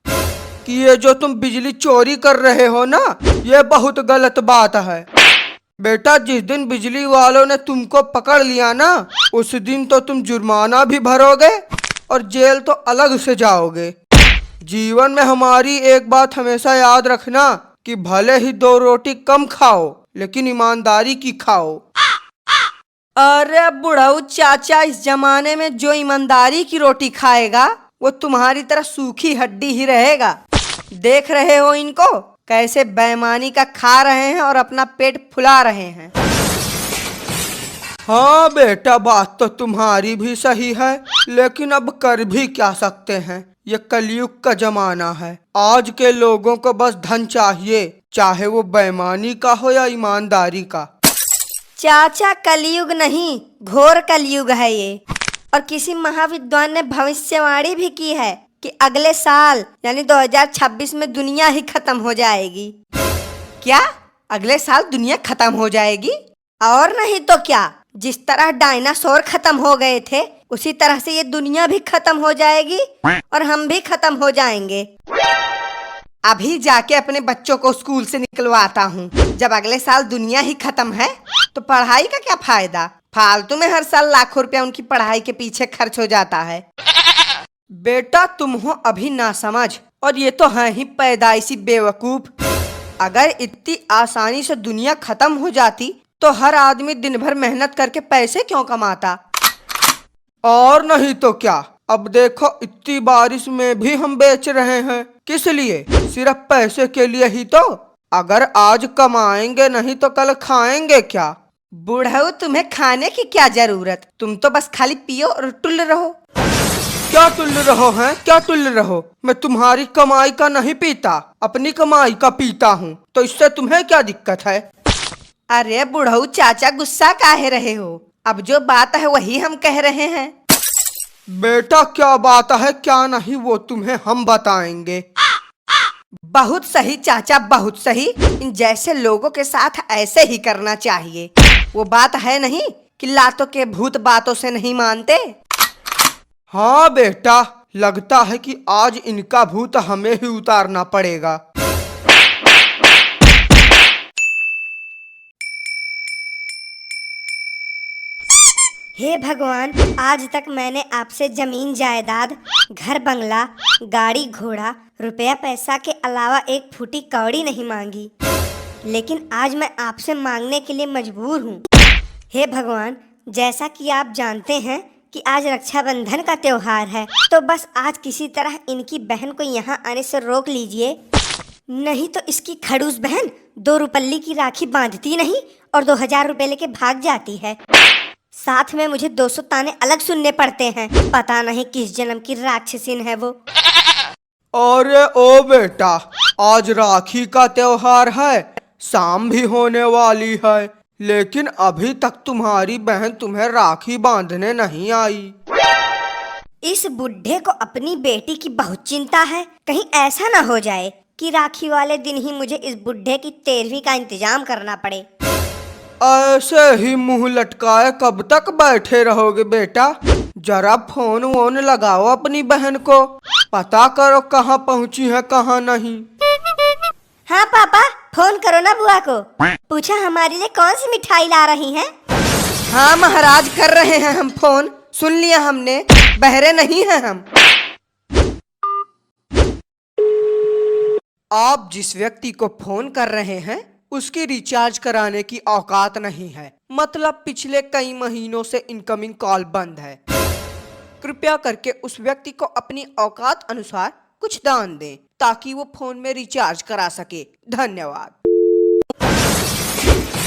कि ये जो तुम बिजली चोरी कर रहे हो ना, ये बहुत गलत बात है। बेटा, जिस दिन बिजली वालों ने तुमको पकड़ लिया ना, उस दिन तो तुम जुर्माना भी भरोगे और जेल तो अलग से जाओगे। जीवन में हमारी एक बात हमेशा याद रखना कि भले ही 2 रोटी कम खाओ, लेकिन ईमानदारी की खाओ। अरे बुढ़ऊ चाचा, इस जमाने में जो ईमानदारी की रोटी खाएगा वो तुम्हारी तरह सूखी हड्डी ही रहेगा। देख रहे हो इनको कैसे बेईमानी का खा रहे हैं और अपना पेट फुला रहे हैं। हाँ बेटा, बात तो तुम्हारी भी सही है, लेकिन अब कर भी क्या सकते हैं। ये कलयुग का जमाना है। आज के लोगों को बस धन चाहिए, चाहे वो बेईमानी का हो या ईमानदारी का। चाचा, कलयुग नहीं, घोर कलयुग है ये। और किसी महाविद्वान ने भविष्यवाणी भी की है कि अगले साल यानी 2026 में दुनिया ही खत्म हो जाएगी। क्या अगले साल दुनिया खत्म हो जाएगी? और नहीं तो क्या, जिस तरह डायनासोर खत्म हो गए थे उसी तरह से ये दुनिया भी खत्म हो जाएगी और हम भी खत्म हो जाएंगे। अभी जाके अपने बच्चों को स्कूल से निकलवाता हूँ। जब अगले साल दुनिया ही खत्म है तो पढ़ाई का क्या फायदा? फालतू में हर साल लाखों रुपया उनकी पढ़ाई के पीछे खर्च हो जाता है। बेटा, तुम हो अभी नासमझ और ये तो है ही पैदाइशी बेवकूफ। अगर इतनी आसानी से दुनिया खत्म हो जाती तो हर आदमी दिन भर मेहनत करके पैसे क्यों कमाता? और नहीं तो क्या, अब देखो इतनी बारिश में भी हम बेच रहे हैं। किस लिए? सिर्फ पैसे के लिए ही तो। अगर आज कमाएंगे नहीं तो कल खाएंगे क्या? बूढ़ऊ, तुम्हें खाने की क्या जरूरत? तुम तो बस खाली पियो और टुल्ल रहो। क्या टुल्ल रहो हैं? क्या टुल्ल रहो? मैं तुम्हारी कमाई का नहीं पीता, अपनी कमाई का पीता हूँ। तो इससे तुम्हें क्या दिक्कत है? अरे बूढ़ऊ चाचा, गुस्सा काहे रहे हो? अब जो बात है वही हम कह रहे हैं। बेटा, क्या बात है क्या नहीं वो तुम्हें हम बताएंगे। बहुत सही चाचा, बहुत सही। इन जैसे लोगों के साथ ऐसे ही करना चाहिए। वो बात है नहीं कि लातों के भूत बातों से नहीं मानते। हाँ बेटा, लगता है कि आज इनका भूत हमें ही उतारना पड़ेगा। हे भगवान, आज तक मैंने आपसे जमीन जायदाद, घर बंगला, गाड़ी घोड़ा, रुपया पैसा के अलावा एक फूटी कौड़ी नहीं मांगी, लेकिन आज मैं आपसे मांगने के लिए मजबूर हूँ। हे भगवान, जैसा कि आप जानते हैं कि आज रक्षाबंधन का त्योहार है, तो बस आज किसी तरह इनकी बहन को यहाँ आने से रोक लीजिए, नहीं तो इसकी खड़ूस बहन 2 रुपल्ली की राखी बांधती नहीं और 2000 रुपए लेके भाग जाती है। साथ में मुझे 200 ताने अलग सुनने पड़ते हैं। पता नहीं किस जन्म की राक्षसीन है वो। अरे ओ बेटा, आज राखी का त्योहार है, शाम भी होने वाली है, लेकिन अभी तक तुम्हारी बहन तुम्हें राखी बांधने नहीं आई। इस बुढ़े को अपनी बेटी की बहुत चिंता है। कहीं ऐसा ना हो जाए कि राखी वाले दिन ही मुझे इस बुढ़े की 13वीं का इंतजाम करना पड़े। ऐसे ही मुंह लटकाए कब तक बैठे रहोगे बेटा? जरा फोन वोन लगाओ अपनी बहन को, पता करो कहाँ पहुँची है कहाँ नहीं। हाँ पापा, फोन करो ना बुआ को, पूछा हमारे लिए कौन सी मिठाई ला रही हैं। हाँ महाराज, कर रहे हैं हम फोन, सुन लिया हमने, बहरे नहीं हैं हम। आप जिस व्यक्ति को फोन कर रहे हैं उसकी रिचार्ज कराने की औकात नहीं है। मतलब पिछले कई महीनों से इनकमिंग कॉल बंद है। कृपया करके उस व्यक्ति को अपनी औकात अनुसार कुछ दान दें ताकि वो फोन में रिचार्ज करा सके। धन्यवाद।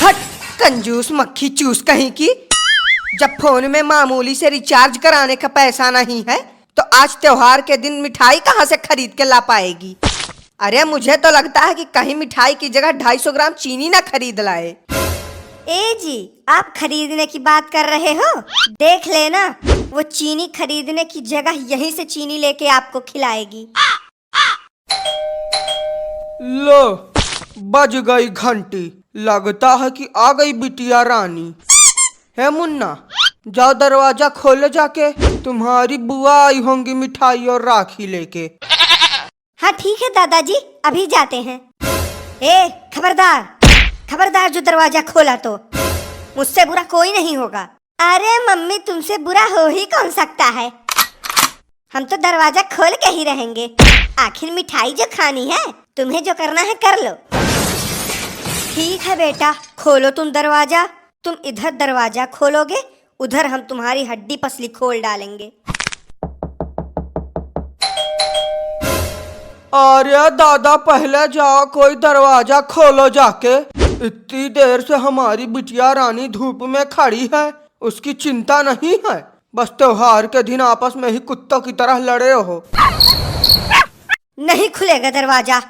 हट कंजूस मक्खी चूस कहीं की। जब फोन में मामूली से रिचार्ज कराने का पैसा नहीं है तो आज त्योहार के दिन मिठाई कहाँ से खरीद के ला पाएगी? अरे मुझे तो लगता है कि कहीं मिठाई की जगह 250 ग्राम चीनी ना खरीद लाए। ए जी, आप खरीदने की बात कर रहे हो? देख लेना, वो चीनी खरीदने की जगह यहीं से चीनी लेके आपको खिलाएगी। लो, बज गई घंटी, लगता है कि आ गई बिटिया रानी। है मुन्ना, जाओ दरवाजा खोलो जाके, तुम्हारी बुआ आई होंगी मिठाई और राखी लेके। हाँ ठीक है दादाजी, अभी जाते हैं। ए खबरदार, खबरदार, जो दरवाजा खोला तो मुझसे बुरा कोई नहीं होगा। अरे मम्मी, तुमसे बुरा हो ही कौन सकता है, हम तो दरवाजा खोल के ही रहेंगे। आखिर मिठाई जो खानी है, तुम्हें जो करना है कर लो। ठीक है बेटा, खोलो तुम दरवाजा। तुम इधर दरवाजा खोलोगे, उधर हम तुम्हारी हड्डी पसली खोल डालेंगे। अरे दादा, पहले जाओ, कोई दरवाजा खोलो जाके। इतनी देर से हमारी बिटिया रानी धूप में खड़ी है उसकी चिंता नहीं है। बस त्योहार के दिन आपस में ही कुत्तों की तरह लड़े हो। नहीं खुलेगा दरवाजा,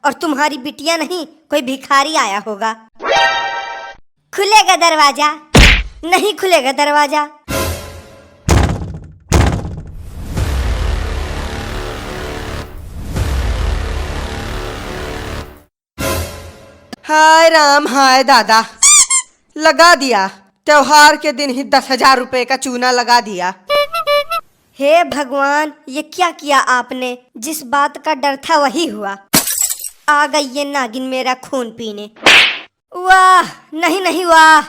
और तुम्हारी बिटिया नहीं, कोई भिखारी आया होगा। खुलेगा दरवाजा, नहीं खुलेगा दरवाजा। हाय राम हाय दादा, लगा दिया। त्योहार के दिन ही 10,000 रुपए का चूना लगा दिया। हे भगवान, ये क्या किया आपने? जिस बात का डर था वही हुआ। आ गई ये नागिन मेरा खून पीने। वाह, नहीं नहीं वाह।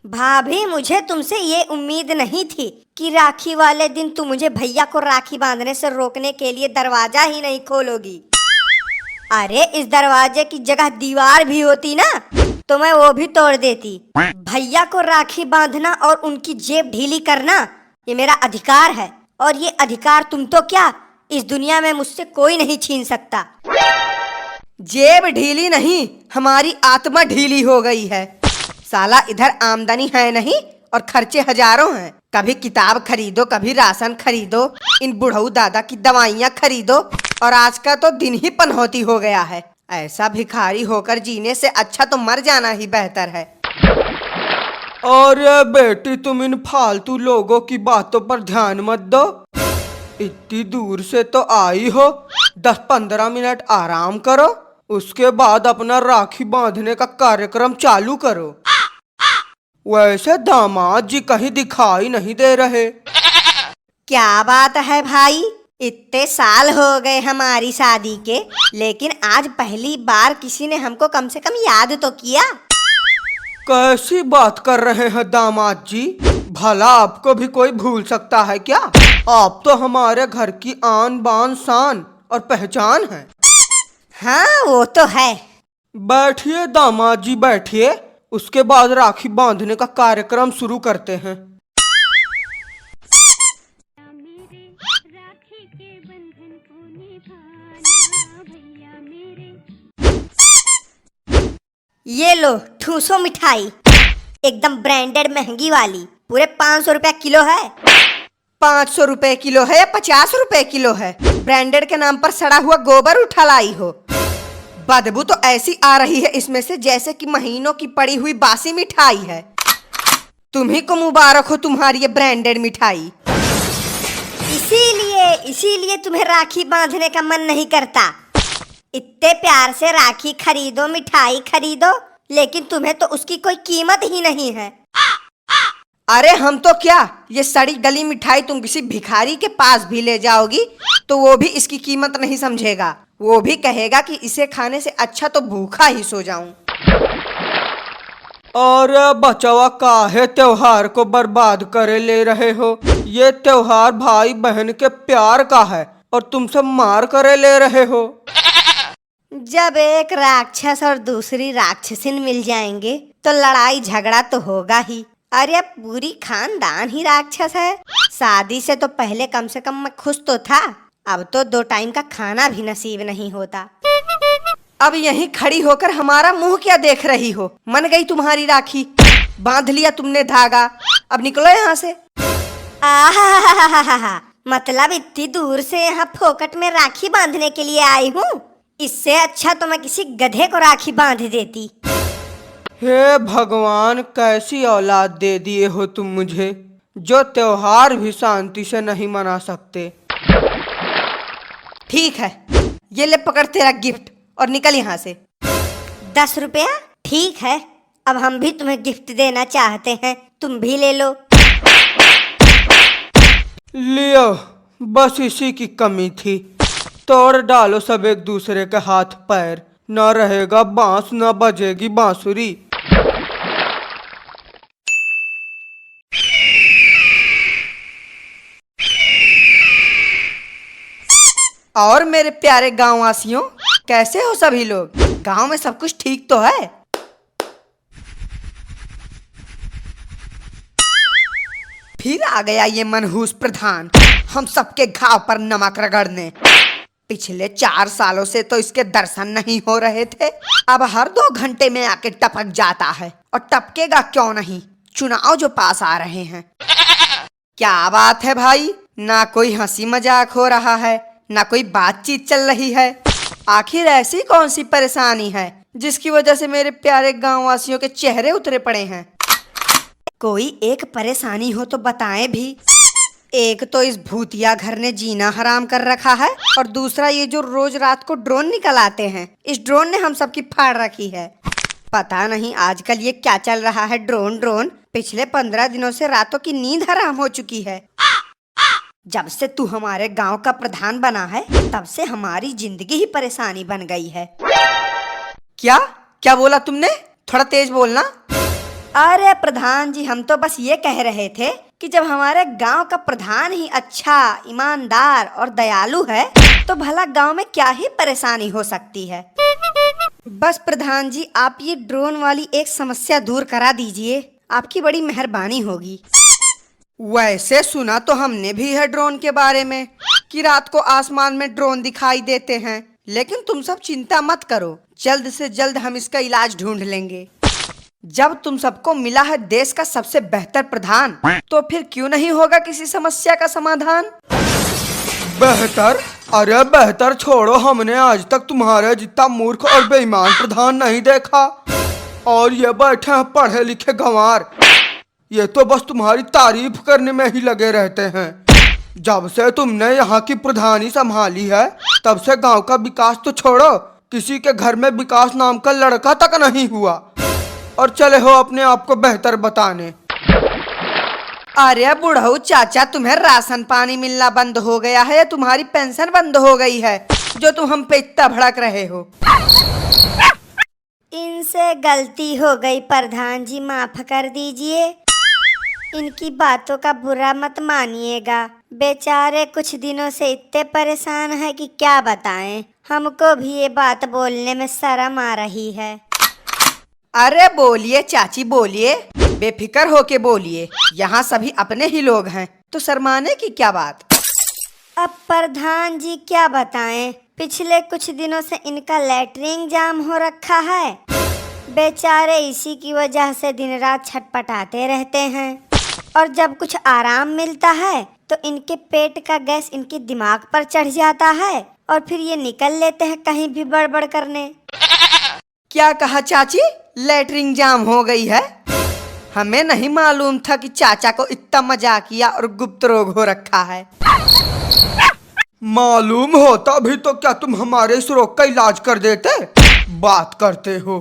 भाभी, मुझे तुमसे ये उम्मीद नहीं थी कि राखी वाले दिन तुम मुझे भैया को राखी बांधने से रोकने के लिए दरवाजा ही नहीं खोलोगी। अरे इस दरवाजे की जगह दीवार भी होती ना, तो मैं वो भी तोड़ देती। भैया को राखी बांधना और उनकी जेब ढीली करना ये मेरा अधिकार है, और ये अधिकार तुम तो क्या, इस दुनिया में मुझसे कोई नहीं छीन सकता। जेब ढीली नहीं, हमारी आत्मा ढीली हो गई है। साला इधर आमदनी है नहीं और खर्चे हजारों हैं। कभी किताब खरीदो, कभी राशन खरीदो, इन बुढ़ऊ दादा की दवाइयाँ खरीदो, और आज का तो दिन ही पनौती हो गया है। ऐसा भिखारी होकर जीने से अच्छा तो मर जाना ही बेहतर है। अरे बेटी, तुम इन फालतू लोगों की बातों पर ध्यान मत दो। इतनी दूर से तो आई हो, 10-15 मिनट आराम करो, उसके बाद अपना राखी बांधने का कार्यक्रम चालू करो। वैसे दामाद जी कहीं दिखाई नहीं दे रहे। क्या बात है भाई, इतने साल हो गए हमारी शादी के, लेकिन आज पहली बार किसी ने हमको कम से कम याद तो किया। कैसी बात कर रहे हैं दामाद जी? भला आपको भी कोई भूल सकता है क्या? आप तो हमारे घर की आन बान शान और पहचान हैं। हाँ वो तो है। बैठिए दामाद जी, बैठिए। उसके बाद राखी बांधने का कार्यक्रम शुरू करते हैं। ये लो ठूसो मिठाई, एकदम ब्रांडेड महंगी वाली, पूरे 500 रुपया किलो है। 500 रुपए किलो है या 50 रुपए किलो है? ब्रांडेड के नाम पर सड़ा हुआ गोबर उठा लाई हो। बदबू तो ऐसी आ रही है इसमें से जैसे कि महीनों की पड़ी हुई बासी मिठाई है। तुम्ही को मुबारक हो तुम्हारी ये ब्रांडेड मिठाई। इसीलिए तुम्हें राखी बांधने का मन नहीं करता। इतने प्यार से राखी खरीदो, मिठाई खरीदो, लेकिन तुम्हें तो उसकी कोई कीमत ही नहीं है। अरे हम तो क्या, ये सड़ी गली मिठाई तुम किसी भिखारी के पास भी ले जाओगी तो वो भी इसकी कीमत नहीं समझेगा। वो भी कहेगा कि इसे खाने से अच्छा तो भूखा ही सो जाऊं। अरे बचवा, काहे त्योहार को बर्बाद करे ले रहे हो? ये त्योहार भाई बहन के प्यार का है और तुमसे मार करे ले रहे हो। जब एक राक्षस और दूसरी राक्षसिन मिल जाएंगे तो लड़ाई झगड़ा तो होगा ही। अरे अब पूरी खानदान ही राक्षस है। शादी से तो पहले कम से कम मैं खुश तो था, अब तो 2 टाइम का खाना भी नसीब नहीं होता। अब यहीं खड़ी होकर हमारा मुंह क्या देख रही हो? मन गई तुम्हारी राखी, बांध लिया तुमने धागा, अब निकलो यहाँ से। आहा, मतलब इतनी दूर से यहाँ फोकट में राखी बांधने के लिए आई हूँ? इससे अच्छा तो मैं किसी गधे को राखी बांध देती। हे भगवान, कैसी औलाद दे दिए हो तुम मुझे, जो त्योहार भी शांति से नहीं मना सकते। ठीक है, ये ले पकड़ तेरा गिफ्ट और निकल यहाँ से। 10 रुपया? ठीक है, अब हम भी तुम्हें गिफ्ट देना चाहते हैं, तुम भी ले लो। लियो, बस इसी की कमी थी। तोड़ डालो सब एक दूसरे के हाथ पैर, न रहेगा बांस न बजेगी बांसुरी। और मेरे प्यारे गांव वासियों, कैसे हो सभी लोग? गांव में सब कुछ ठीक तो है? फिर आ गया ये मनहूस प्रधान हम सबके घाव पर नमक रगड़ने। पिछले 4 सालों से तो इसके दर्शन नहीं हो रहे थे, अब हर 2 घंटे में आके टपक जाता है। और टपकेगा क्यों नहीं, चुनाव जो पास आ रहे हैं। क्या बात है भाई, ना कोई हंसी मजाक हो रहा है, ना कोई बातचीत चल रही है। आखिर ऐसी कौन सी परेशानी है जिसकी वजह से मेरे प्यारे गांव वासियों के चेहरे उतरे पड़े हैं? कोई एक परेशानी हो तो बताएं भी। एक तो इस भूतिया घर ने जीना हराम कर रखा है, और दूसरा ये जो रोज रात को ड्रोन निकल आते हैं, इस ड्रोन ने हम सबकी फाड़ रखी है। पता नहीं आजकल ये क्या चल रहा है, ड्रोन ड्रोन। पिछले 15 दिनों से रातों की नींद हराम हो चुकी है। जब से तू हमारे गांव का प्रधान बना है, तब से हमारी जिंदगी ही परेशानी बन गई है। क्या क्या बोला तुमने? थोड़ा तेज बोलना। अरे प्रधान जी, हम तो बस ये कह रहे थे कि जब हमारे गांव का प्रधान ही अच्छा, ईमानदार और दयालु है, तो भला गांव में क्या ही परेशानी हो सकती है। बस प्रधान जी, आप ये ड्रोन वाली एक समस्या दूर करा दीजिए, आपकी बड़ी मेहरबानी होगी। वैसे सुना तो हमने भी है ड्रोन के बारे में कि रात को आसमान में ड्रोन दिखाई देते हैं, लेकिन तुम सब चिंता मत करो, जल्द से जल्द हम इसका इलाज ढूंढ लेंगे। जब तुम सबको मिला है देश का सबसे बेहतर प्रधान, तो फिर क्यों नहीं होगा किसी समस्या का समाधान? बेहतर? अरे बेहतर छोड़ो, हमने आज तक तुम्हारे जितना मूर्ख और बेईमान प्रधान नहीं देखा। और ये बैठे हैं पढ़े लिखे गंवार, ये तो बस तुम्हारी तारीफ करने में ही लगे रहते हैं। जब से तुमने यहाँ की प्रधानी संभाली है, तब से गांव का विकास तो छोड़ो, किसी के घर में विकास नाम का लड़का तक नहीं हुआ, और चले हो अपने आप को बेहतर बताने। अरे बुढ़ऊ चाचा, तुम्हें राशन पानी मिलना बंद हो गया है या तुम्हारी पेंशन बंद हो गई है, जो तुम हम पे इतना भड़क रहे हो? इनसे गलती हो गई प्रधान जी, माफ कर दीजिए। इनकी बातों का बुरा मत मानिएगा, बेचारे कुछ दिनों से इतने परेशान है कि क्या बताएं। हमको भी ये बात बोलने में शर्म आ रही है। अरे बोलिए चाची बोलिए, बेफिक्र होके बोलिए, यहाँ सभी अपने ही लोग हैं, तो शर्माने की क्या बात। अब प्रधान जी क्या बताएं, पिछले कुछ दिनों से इनका लैट्रिन जाम हो रखा है। बेचारे इसी की वजह से दिन रात छटपटाते रहते हैं, और जब कुछ आराम मिलता है तो इनके पेट का गैस इनके दिमाग पर चढ़ जाता है, और फिर ये निकल लेते हैं कहीं भी बड़बड़ करने। क्या कहा चाची? लैट्रिन जाम हो गई है? हमें नहीं मालूम था कि चाचा को इतना मजाकिया और गुप्त रोग हो रखा है। मालूम होता भी तो क्या तुम हमारे इस रोग का इलाज कर देते? बात करते हो।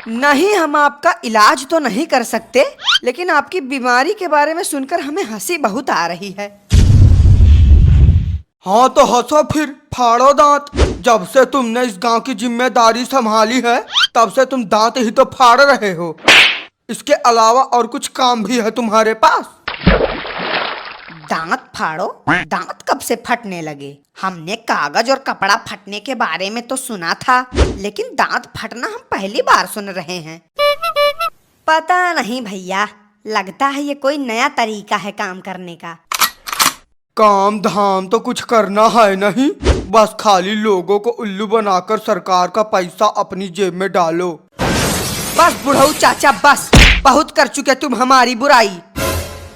नहीं, हम आपका इलाज तो नहीं कर सकते, लेकिन आपकी बीमारी के बारे में सुनकर हमें हंसी बहुत आ रही है। हाँ तो हंसो फिर, फाड़ो दांत। जब से तुमने इस गांव की जिम्मेदारी संभाली है, तब से तुम दांत ही तो फाड़ रहे हो। इसके अलावा और कुछ काम भी है तुम्हारे पास? दांत फाड़ो? दांत कब से फटने लगे? हमने कागज और कपड़ा फटने के बारे में तो सुना था, लेकिन दांत फटना हम पहली बार सुन रहे हैं। पता नहीं भैया, लगता है ये कोई नया तरीका है काम करने का। काम धाम तो कुछ करना है नहीं, बस खाली लोगों को उल्लू बनाकर सरकार का पैसा अपनी जेब में डालो। बस बुढ़ऊ चाचा बस, बहुत कर चुके तुम हमारी बुराई।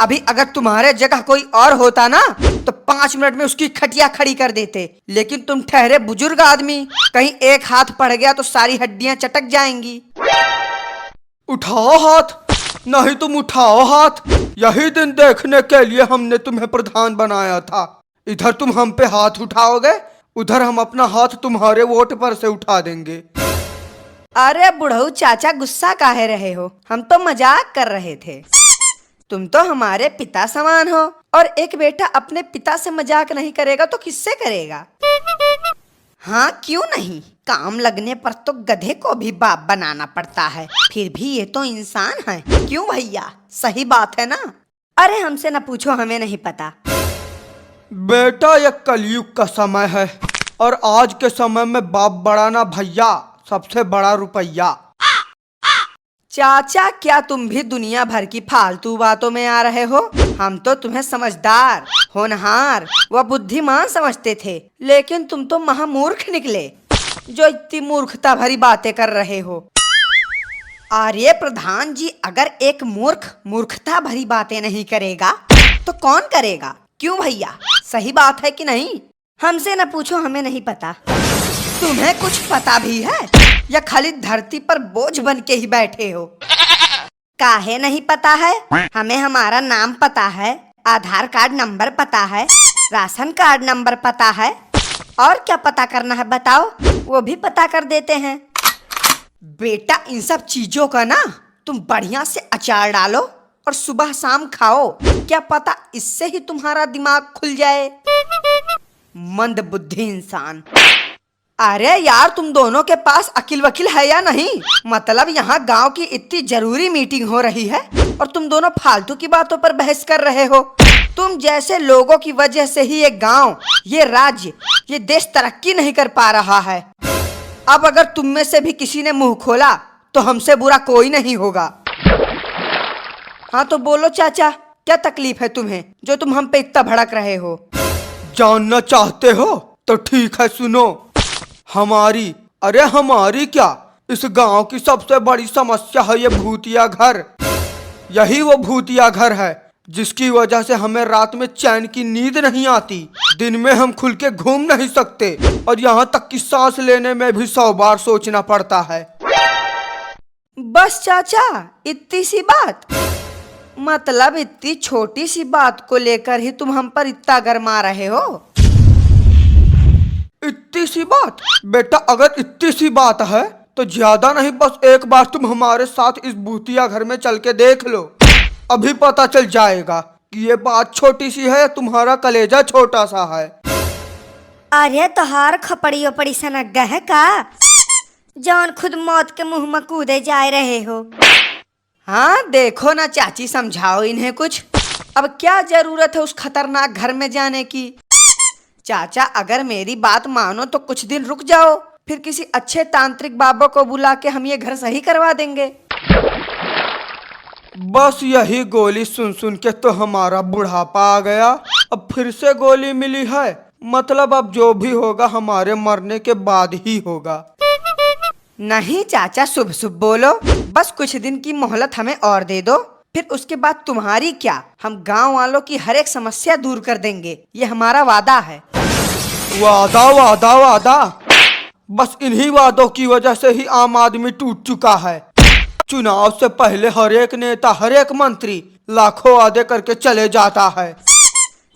अभी अगर तुम्हारे जगह कोई और होता ना, तो 5 मिनट में उसकी खटिया खड़ी कर देते, लेकिन तुम ठहरे बुजुर्ग आदमी, कहीं एक हाथ पड़ गया तो सारी हड्डियां चटक जाएंगी। उठाओ हाथ, नहीं तुम उठाओ हाथ। यही दिन देखने के लिए हमने तुम्हें प्रधान बनाया था। इधर तुम हम पे हाथ उठाओगे, उधर हम अपना हाथ तुम्हारे वोट पर से उठा देंगे। अरे बुढ़ऊ चाचा, गुस्सा काहे रहे हो? हम तो मजाक कर रहे थे। तुम तो हमारे पिता समान हो, और एक बेटा अपने पिता से मजाक नहीं करेगा तो किससे करेगा? हाँ क्यों नहीं, काम लगने पर तो गधे को भी बाप बनाना पड़ता है, फिर भी ये तो इंसान है। क्यों भैया, सही बात है ना? अरे हमसे न पूछो, हमें नहीं पता। बेटा ये कलयुग का समय है, और आज के समय में बाप बड़ा ना भैया, सबसे बड़ा रुपया। चाचा, क्या तुम भी दुनिया भर की फालतू बातों में आ रहे हो? हम तो तुम्हें समझदार, होनहार व बुद्धिमान समझते थे, लेकिन तुम तो महामूर्ख निकले, जो इतनी मूर्खता भरी बातें कर रहे हो। अरे प्रधान जी, अगर एक मूर्ख मूर्खता भरी बातें नहीं करेगा तो कौन करेगा? क्यों भैया, सही बात है कि नहीं? हमसे न पूछो, हमें नहीं पता। तुम्हें कुछ पता भी है या खाली धरती पर बोझ बन के ही बैठे हो? काहे नहीं पता है? हमें हमारा नाम पता है, आधार कार्ड नंबर पता है, राशन कार्ड नंबर पता है। और क्या पता करना है बताओ, वो भी पता कर देते हैं। बेटा, इन सब चीजों का ना तुम बढ़िया से अचार डालो और सुबह शाम खाओ। क्या पता इससे ही तुम्हारा दिमाग खुल जाए। मंद बुद्धि इंसान। अरे यार, तुम दोनों के पास अकिल वकील है या नहीं? मतलब यहाँ गांव की इतनी जरूरी मीटिंग हो रही है और तुम दोनों फालतू की बातों पर बहस कर रहे हो। तुम जैसे लोगों की वजह से ही ये गांव, ये राज्य, ये देश तरक्की नहीं कर पा रहा है। अब अगर तुम में से भी किसी ने मुंह खोला तो हमसे बुरा कोई नहीं होगा। हाँ तो बोलो चाचा, क्या तकलीफ है तुम्हें जो तुम हम पे इतना भड़क रहे हो? जानना चाहते हो तो ठीक है, सुनो। हमारी क्या, इस गांव की सबसे बड़ी समस्या है ये भूतिया घर। यही वो भूतिया घर है जिसकी वजह से हमें रात में चैन की नींद नहीं आती, दिन में हम खुल के घूम नहीं सकते और यहाँ तक कि सांस लेने में भी 100 बार सोचना पड़ता है। बस चाचा, इतनी सी बात? मतलब इतनी छोटी सी बात को लेकर ही तुम हम पर इतना गरमा रहे हो? इतनी सी बात? बेटा, अगर इतनी सी बात है तो ज्यादा नहीं, बस एक बार तुम हमारे साथ इस भूतिया घर में चल के देख लो। अभी पता चल जाएगा कि ये बात छोटी सी है या तुम्हारा कलेजा छोटा सा है। अरे तोहार खपड़ी ओपड़ी सनग्गा है का, जौन खुद मौत के मुंह में कूदे जा रहे हो? हाँ देखो ना चाची, समझाओ इन्हें कुछ। अब क्या जरूरत है उस खतरनाक घर में जाने की? चाचा, अगर मेरी बात मानो तो कुछ दिन रुक जाओ, फिर किसी अच्छे तांत्रिक बाबा को बुला के हम ये घर सही करवा देंगे। बस यही गोली सुन सुन के तो हमारा बुढ़ापा आ गया। अब फिर से गोली मिली है, मतलब अब जो भी होगा हमारे मरने के बाद ही होगा। नहीं चाचा, शुभ शुभ बोलो। बस कुछ दिन की मोहलत हमें और दे दो, फिर उसके बाद तुम्हारी क्या, हम गांव वालों की हर एक समस्या दूर कर देंगे, ये हमारा वादा है। वादा वादा वादा, बस इन्हीं वादों की वजह से ही आम आदमी टूट चुका है। चुनाव से पहले हर एक नेता, हर एक मंत्री लाखों वादे करके चले जाता है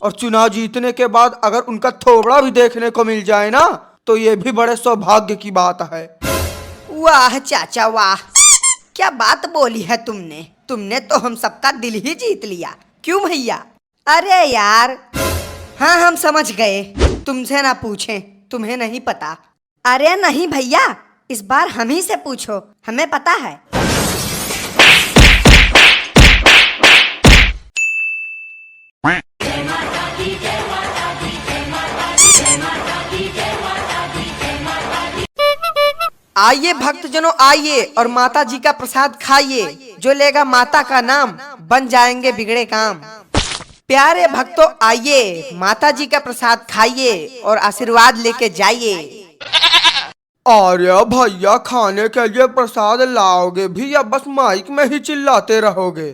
और चुनाव जीतने के बाद अगर उनका थोबड़ा भी देखने को मिल जाए ना तो ये भी बड़े सौभाग्य की बात है। वाह चाचा वाह, क्या बात बोली है तुमने। तुमने तो हम सबका दिल ही जीत लिया। क्यों भैया? अरे यार, हाँ हम समझ गए, तुमसे ना पूछें, तुम्हें नहीं पता। अरे नहीं भैया, इस बार हम ही से पूछो, हमें पता है। आइए भक्तजनों, आइए और माता जी का प्रसाद खाइए। जो लेगा माता का नाम बन जाएंगे बिगड़े काम। प्यारे भक्तों, आइए माता जी का प्रसाद खाइए और आशीर्वाद लेके जाइए। अरे भैया, खाने के लिए प्रसाद लाओगे भी या बस माइक में ही चिल्लाते रहोगे?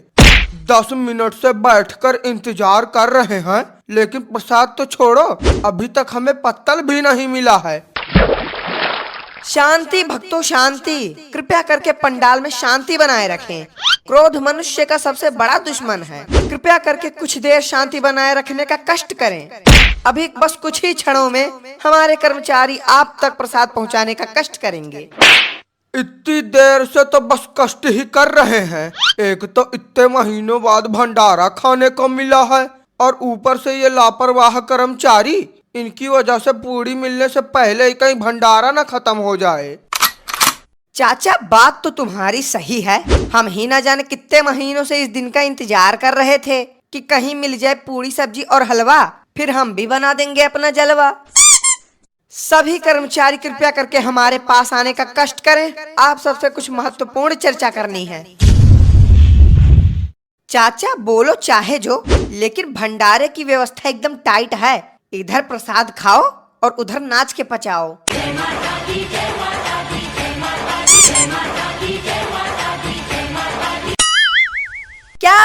10 मिनट से बैठकर इंतजार कर रहे हैं, लेकिन प्रसाद तो छोड़ो, अभी तक हमें पत्तल भी नहीं मिला है। शांति भक्तों शांति, कृपया करके पंडाल में शांति बनाए रखें। क्रोध मनुष्य का सबसे बड़ा दुश्मन है। कृपया करके कुछ देर शांति बनाए रखने का कष्ट करें। अभी बस कुछ ही क्षणों में हमारे कर्मचारी आप तक प्रसाद पहुंचाने का कष्ट करेंगे। इतनी देर से तो बस कष्ट ही कर रहे हैं। एक तो इतने महीनों बाद भंडारा खाने को मिला है और ऊपर से ये लापरवाह कर्मचारी, इनकी वजह से पूरी मिलने से पहले ही कहीं भंडारा न खत्म हो जाए। चाचा, बात तो तुम्हारी सही है। हम ही ना जाने कितने महीनों से इस दिन का इंतजार कर रहे थे कि कहीं मिल जाए पूरी सब्जी और हलवा, फिर हम भी बना देंगे अपना जलवा। सभी कर्मचारी कृपया करके हमारे पास आने का कष्ट करें, आप सबसे कुछ महत्वपूर्ण चर्चा करनी है। चाचा बोलो चाहे जो, लेकिन भंडारे की व्यवस्था एकदम टाइट है। इधर प्रसाद खाओ और उधर नाच के पचाओ।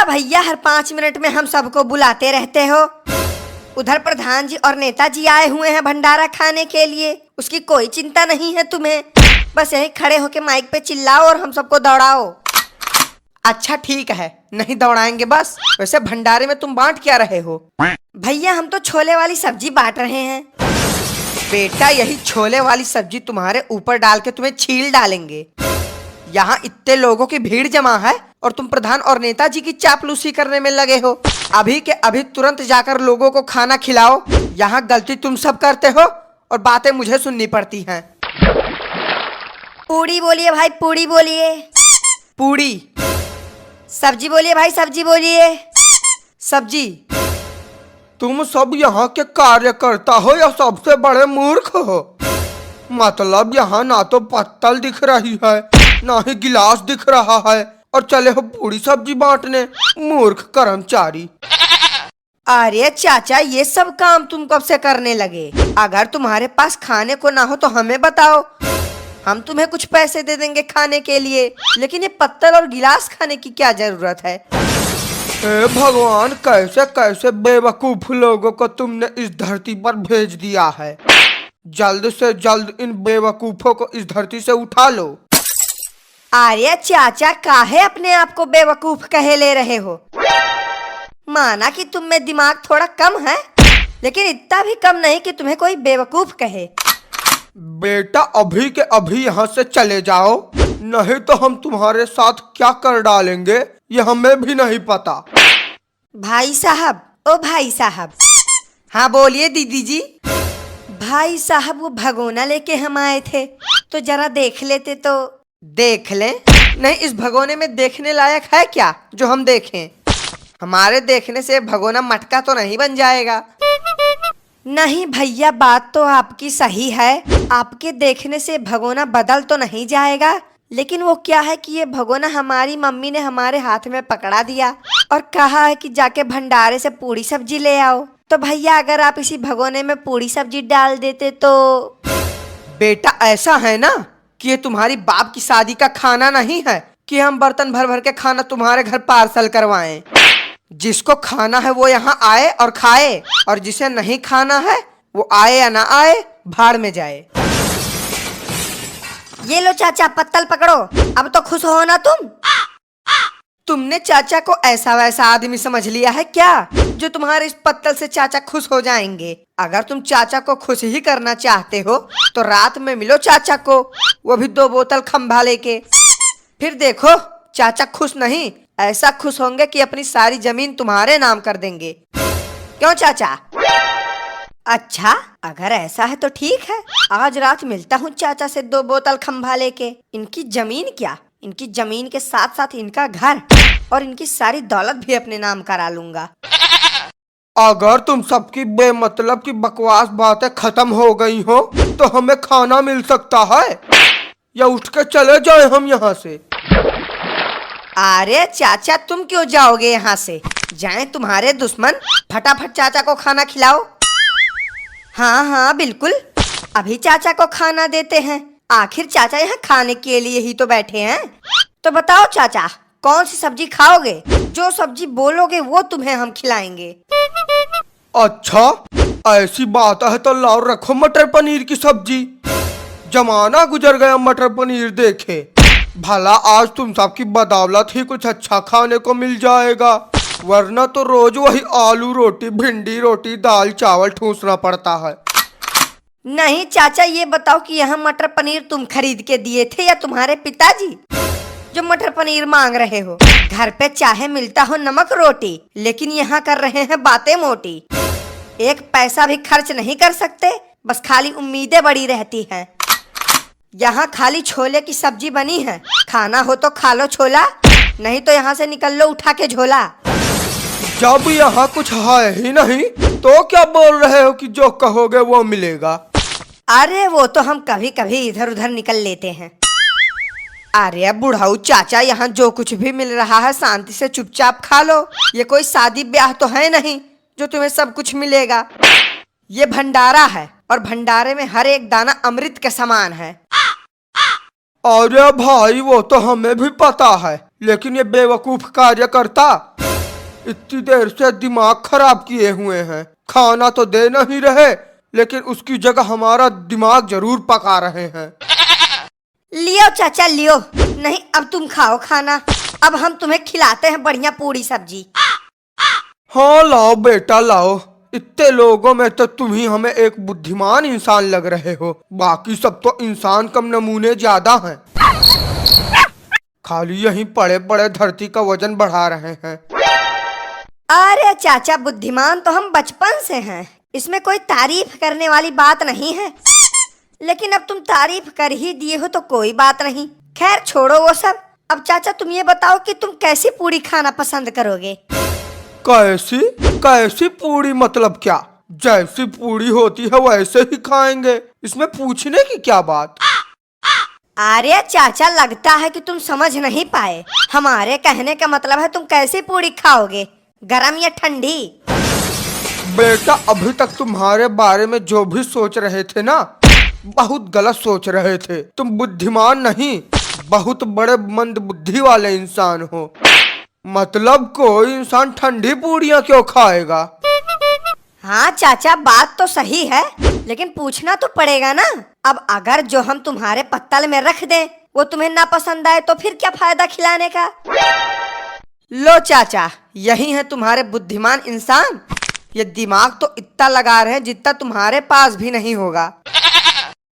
क्या भैया हर 5 मिनट में हम सबको बुलाते रहते हो? उधर प्रधान जी और नेताजी आए हुए हैं भंडारा खाने के लिए, उसकी कोई चिंता नहीं है तुम्हें। बस यहीं खड़े होके माइक पे चिल्लाओ और हम सबको दौड़ाओ। अच्छा ठीक है, नहीं दौड़ाएंगे बस। वैसे भंडारे में तुम बांट क्या रहे हो? भैया हम तो छोले वाली सब्जी बांट रहे हैं। बेटा यही छोले वाली सब्जी तुम्हारे ऊपर डाल के तुम्हें छील डालेंगे। यहाँ इतने लोगों की भीड़ जमा है और तुम प्रधान और नेताजी की चापलूसी करने में लगे हो। अभी के अभी तुरंत जाकर लोगों को खाना खिलाओ। यहाँ गलती तुम सब करते हो और बातें मुझे सुननी पड़ती हैं। पूड़ी बोलिए भाई, पूड़ी बोलिए। पूड़ी। सब्जी बोलिए भाई, सब्जी बोलिए। सब्जी। तुम सब यहाँ के कार्यकर्ता हो या सबसे बड़े मूर्ख हो? मतलब यहाँ ना तो पत्तल दिख रही है, ना ही गिलास दिख रहा है और चले हो पूरी सब्जी बांटने। मूर्ख कर्मचारी। अरे चाचा, ये सब काम तुम कब से करने लगे? अगर तुम्हारे पास खाने को ना हो तो हमें बताओ, हम तुम्हें कुछ पैसे दे देंगे खाने के लिए। लेकिन ये पत्तल और गिलास खाने की क्या जरूरत है? हे भगवान, कैसे कैसे बेवकूफ लोगों को तुमने इस धरती पर भेज दिया है। जल्द से जल्द इन बेवकूफों को इस धरती से उठा लो। अरे चाचा, काहे अपने आप को बेवकूफ कहे ले रहे हो? माना कि तुम में दिमाग थोड़ा कम है, लेकिन इतना भी कम नहीं कि तुम्हें कोई बेवकूफ कहे। बेटा अभी के अभी यहाँ से चले जाओ, नहीं तो हम तुम्हारे साथ क्या कर डालेंगे ये हमें भी नहीं पता। भाई साहब, ओ भाई साहब। हाँ बोलिए दीदी जी। भाई साहब, वो भगोना लेके हम आए थे, तो जरा देख लेते तो। देख लें? नहीं, इस भगोने में देखने लायक है क्या जो हम देखें? हमारे देखने से भगोना मटका तो नहीं बन जाएगा। नहीं भैया, बात तो आपकी सही है। आपके देखने से भगोना बदल तो नहीं जाएगा, लेकिन वो क्या है कि ये भगोना हमारी मम्मी ने हमारे हाथ में पकड़ा दिया और कहा है कि जाके भंडारे से पूरी सब्जी ले आओ। तो भैया अगर आप इसी भगोने में पूरी सब्जी डाल देते तो। बेटा ऐसा है ना कि ये तुम्हारी बाप की शादी का खाना नहीं है कि हम बर्तन भर भर के खाना तुम्हारे घर पार्सल करवाएं। जिसको खाना है वो यहाँ आए और खाए, और जिसे नहीं खाना है वो आए या ना आए, भाड़ में जाए। ये लो चाचा, पत्तल पकड़ो। अब तो खुश हो ना तुम? तुमने चाचा को ऐसा वैसा आदमी समझ लिया है क्या जो तुम्हारे इस पत्तल से चाचा खुश हो जाएंगे? अगर तुम चाचा को खुश ही करना चाहते हो तो रात में मिलो चाचा को, वो भी 2 बोतल खंभा लेके। फिर देखो चाचा खुश नहीं, ऐसा खुश होंगे कि अपनी सारी जमीन तुम्हारे नाम कर देंगे। क्यों चाचा? अच्छा, अगर ऐसा है तो ठीक है, आज रात मिलता हूँ चाचा से 2 बोतल खंभा लेके। इनकी जमीन क्या, इनकी जमीन के साथ साथ इनका घर और इनकी सारी दौलत भी अपने नाम करा लूंगा। अगर तुम सबकी बेमतलब की बकवास बातें खत्म हो गई हो तो हमें खाना मिल सकता है, या उठ के चले जाए हम यहाँ से? अरे चाचा, तुम क्यों जाओगे यहाँ से? जाएं तुम्हारे दुश्मन। फटाफट चाचा को खाना खिलाओ। हाँ हाँ बिल्कुल, अभी चाचा को खाना देते हैं। आखिर चाचा यहाँ खाने के लिए ही तो बैठे हैं। तो बताओ चाचा, कौन सी सब्जी खाओगे? जो सब्जी बोलोगे वो तुम्हें हम खिलाएंगे। अच्छा ऐसी बात है तो लाओ रखो मटर पनीर की सब्जी। जमाना गुजर गया मटर पनीर देखे। भला आज तुम सबकी बदौलत ही कुछ अच्छा खाने को मिल जाएगा, वरना तो रोज वही आलू रोटी, भिंडी रोटी, दाल चावल ठूसना पड़ता है। नहीं चाचा, ये बताओ कि यहाँ मटर पनीर तुम खरीद के दिए थे या तुम्हारे पिताजी जो मटर पनीर मांग रहे हो? घर पे चाहे मिलता हो नमक रोटी, लेकिन यहाँ कर रहे हैं बातें मोटी। एक पैसा भी खर्च नहीं कर सकते, बस खाली उम्मीदें बड़ी रहती हैं। यहाँ खाली छोले की सब्जी बनी है, खाना हो तो खा लो छोला, नहीं तो यहाँ से निकल लो उठा के झोला। जब यहाँ कुछ है ही नहीं तो क्या बोल रहे हो कि जो कहोगे वो मिलेगा? अरे वो तो हम कभी कभी इधर उधर निकल लेते हैं। अरे बुढ़ाऊ चाचा, यहाँ जो कुछ भी मिल रहा है शांति से चुपचाप खा लो। ये कोई शादी ब्याह तो है नहीं जो तुम्हें सब कुछ मिलेगा। ये भंडारा है और भंडारे में हर एक दाना अमृत के समान है। अरे भाई वो तो हमें भी पता है, लेकिन ये बेवकूफ कार्यकर्ता इतनी देर से दिमाग खराब किए हुए हैं। खाना तो दे नहीं रहे, लेकिन उसकी जगह हमारा दिमाग जरूर पका रहे हैं। लियो चाचा लियो, नहीं अब तुम खाओ खाना। अब हम तुम्हें खिलाते हैं बढ़िया पूरी सब्जी। हाँ लाओ बेटा लाओ। इतने लोगों में तो तुम ही हमें एक बुद्धिमान इंसान लग रहे हो, बाकी सब तो इंसान कम नमूने ज्यादा हैं। खाली यहीं पड़े पड़े धरती का वजन बढ़ा रहे हैं। अरे चाचा बुद्धिमान तो हम बचपन से हैं, इसमें कोई तारीफ करने वाली बात नहीं है। लेकिन अब तुम तारीफ कर ही दिए हो तो कोई बात नहीं, खैर छोड़ो वो सब। अब चाचा तुम ये बताओ कि तुम कैसी पूरी खाना पसंद करोगे? कैसी कैसी पूरी मतलब क्या? जैसी पूरी होती है वैसे ही खाएंगे, इसमें पूछने की क्या बात। अरे चाचा लगता है कि तुम समझ नहीं पाए। हमारे कहने का मतलब है तुम कैसी पूरी खाओगे, गरम या ठंडी? बेटा अभी तक तुम्हारे बारे में जो भी सोच रहे थे ना, बहुत गलत सोच रहे थे। तुम बुद्धिमान नहीं, बहुत बड़े मंद बुद्धि वाले इंसान हो। मतलब कोई इंसान ठंडी पूड़ियाँ क्यों खाएगा? हाँ चाचा बात तो सही है, लेकिन पूछना तो पड़ेगा ना। अब अगर जो हम तुम्हारे पत्तल में रख दें वो तुम्हें ना पसंद आए तो फिर क्या फायदा खिलाने का। लो चाचा, यही है तुम्हारे बुद्धिमान इंसान। ये दिमाग तो इतना लगा रहे हैं जितना तुम्हारे पास भी नहीं होगा।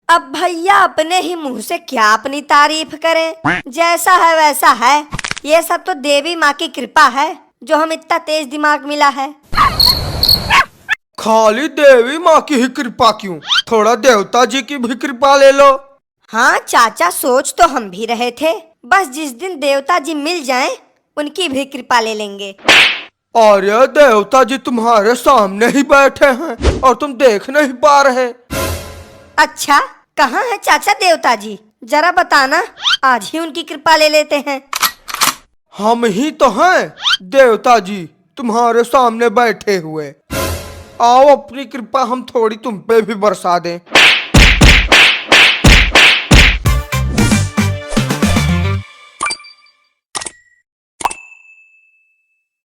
अब भैया अपने ही मुंह से क्या अपनी तारीफ करें, जैसा है वैसा है। ये सब तो देवी माँ की कृपा है जो हम इतना तेज दिमाग मिला है। खाली देवी माँ की ही कृपा क्यों, थोड़ा देवता जी की भी कृपा ले लो। हाँ चाचा सोच तो हम भी रहे थे, बस जिस दिन देवता जी मिल जाएं, उनकी भी कृपा ले लेंगे। और ये देवता जी तुम्हारे सामने ही बैठे हैं और तुम देख नहीं पा रहे। अच्छा कहाँ है चाचा देवता जी, जरा बताना, आज ही उनकी कृपा ले लेते हैं। हम ही तो हैं देवता जी तुम्हारे सामने बैठे हुए। आओ अपनी कृपा हम थोड़ी तुम पे भी बरसा दें।